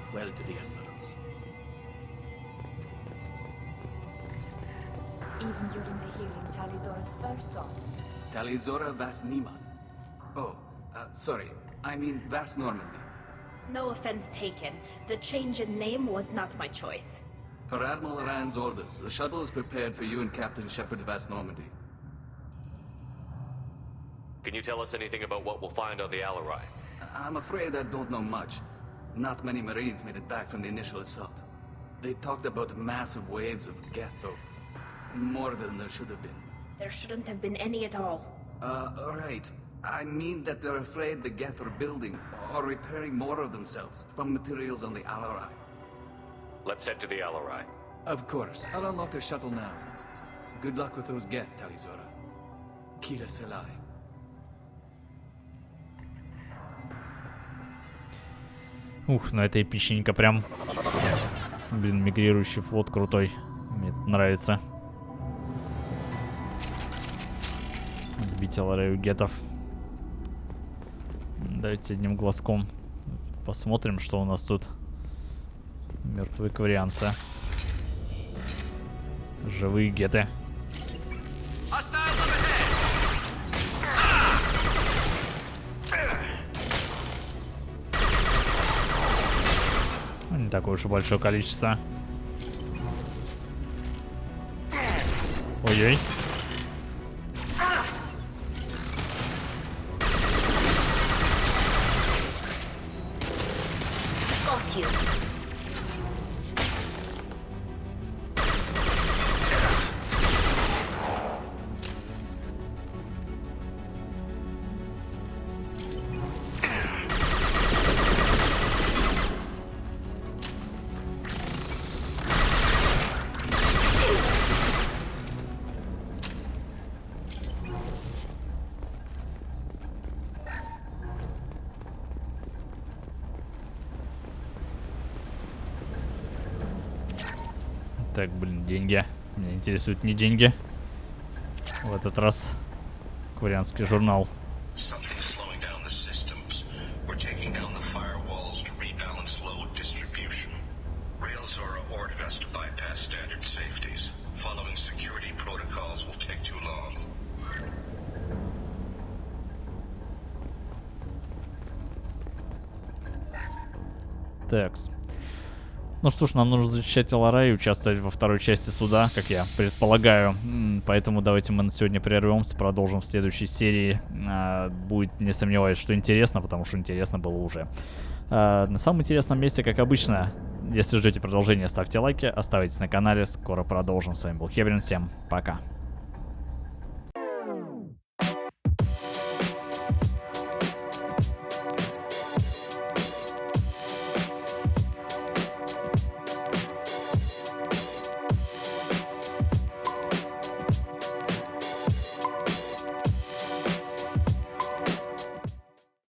Talizora Vas Nima. Oh, sorry. I mean Vas Normandy. No offense taken. The change in name was not my choice. Per Admiral Rand's orders, the shuttle is prepared for you and Captain Shepard Vas Normandy. Can you tell us anything about what we'll find on the Alarai? I'm afraid I don't know much. Not many Marines made it back from the initial assault. They talked about massive waves of Geth, though. More than there should have been. There shouldn't have been any at all. Right. I mean that they're afraid the Geth are building or repairing more of themselves from materials on the Alarai. Let's head to the Alarai. Of course. I'll unlock the shuttle now. Good luck with those Geth, Talizora. Kira Selai. Ух, ну это эпичненько прям. Блин, мигрирующий флот крутой. Мне это нравится. Отбить Алараю гетов. Давайте одним глазком посмотрим, что у нас тут. Мертвые кварианцы. Живые геты. Не такое уж и большое количество. Ой-ой. Так, блин, деньги. Меня интересуют не деньги. В этот раз кварианский журнал. Такс. Ну что ж, нам нужно защищать Аларай и участвовать во второй части суда, как я предполагаю. Поэтому давайте мы на сегодня прервемся, продолжим в следующей серии. Будет, не сомневаюсь, что интересно, потому что интересно было уже. На самом интересном месте, как обычно. Если ждете продолжения, ставьте лайки, оставайтесь на канале. Скоро продолжим. С вами был Хебрин. Всем пока.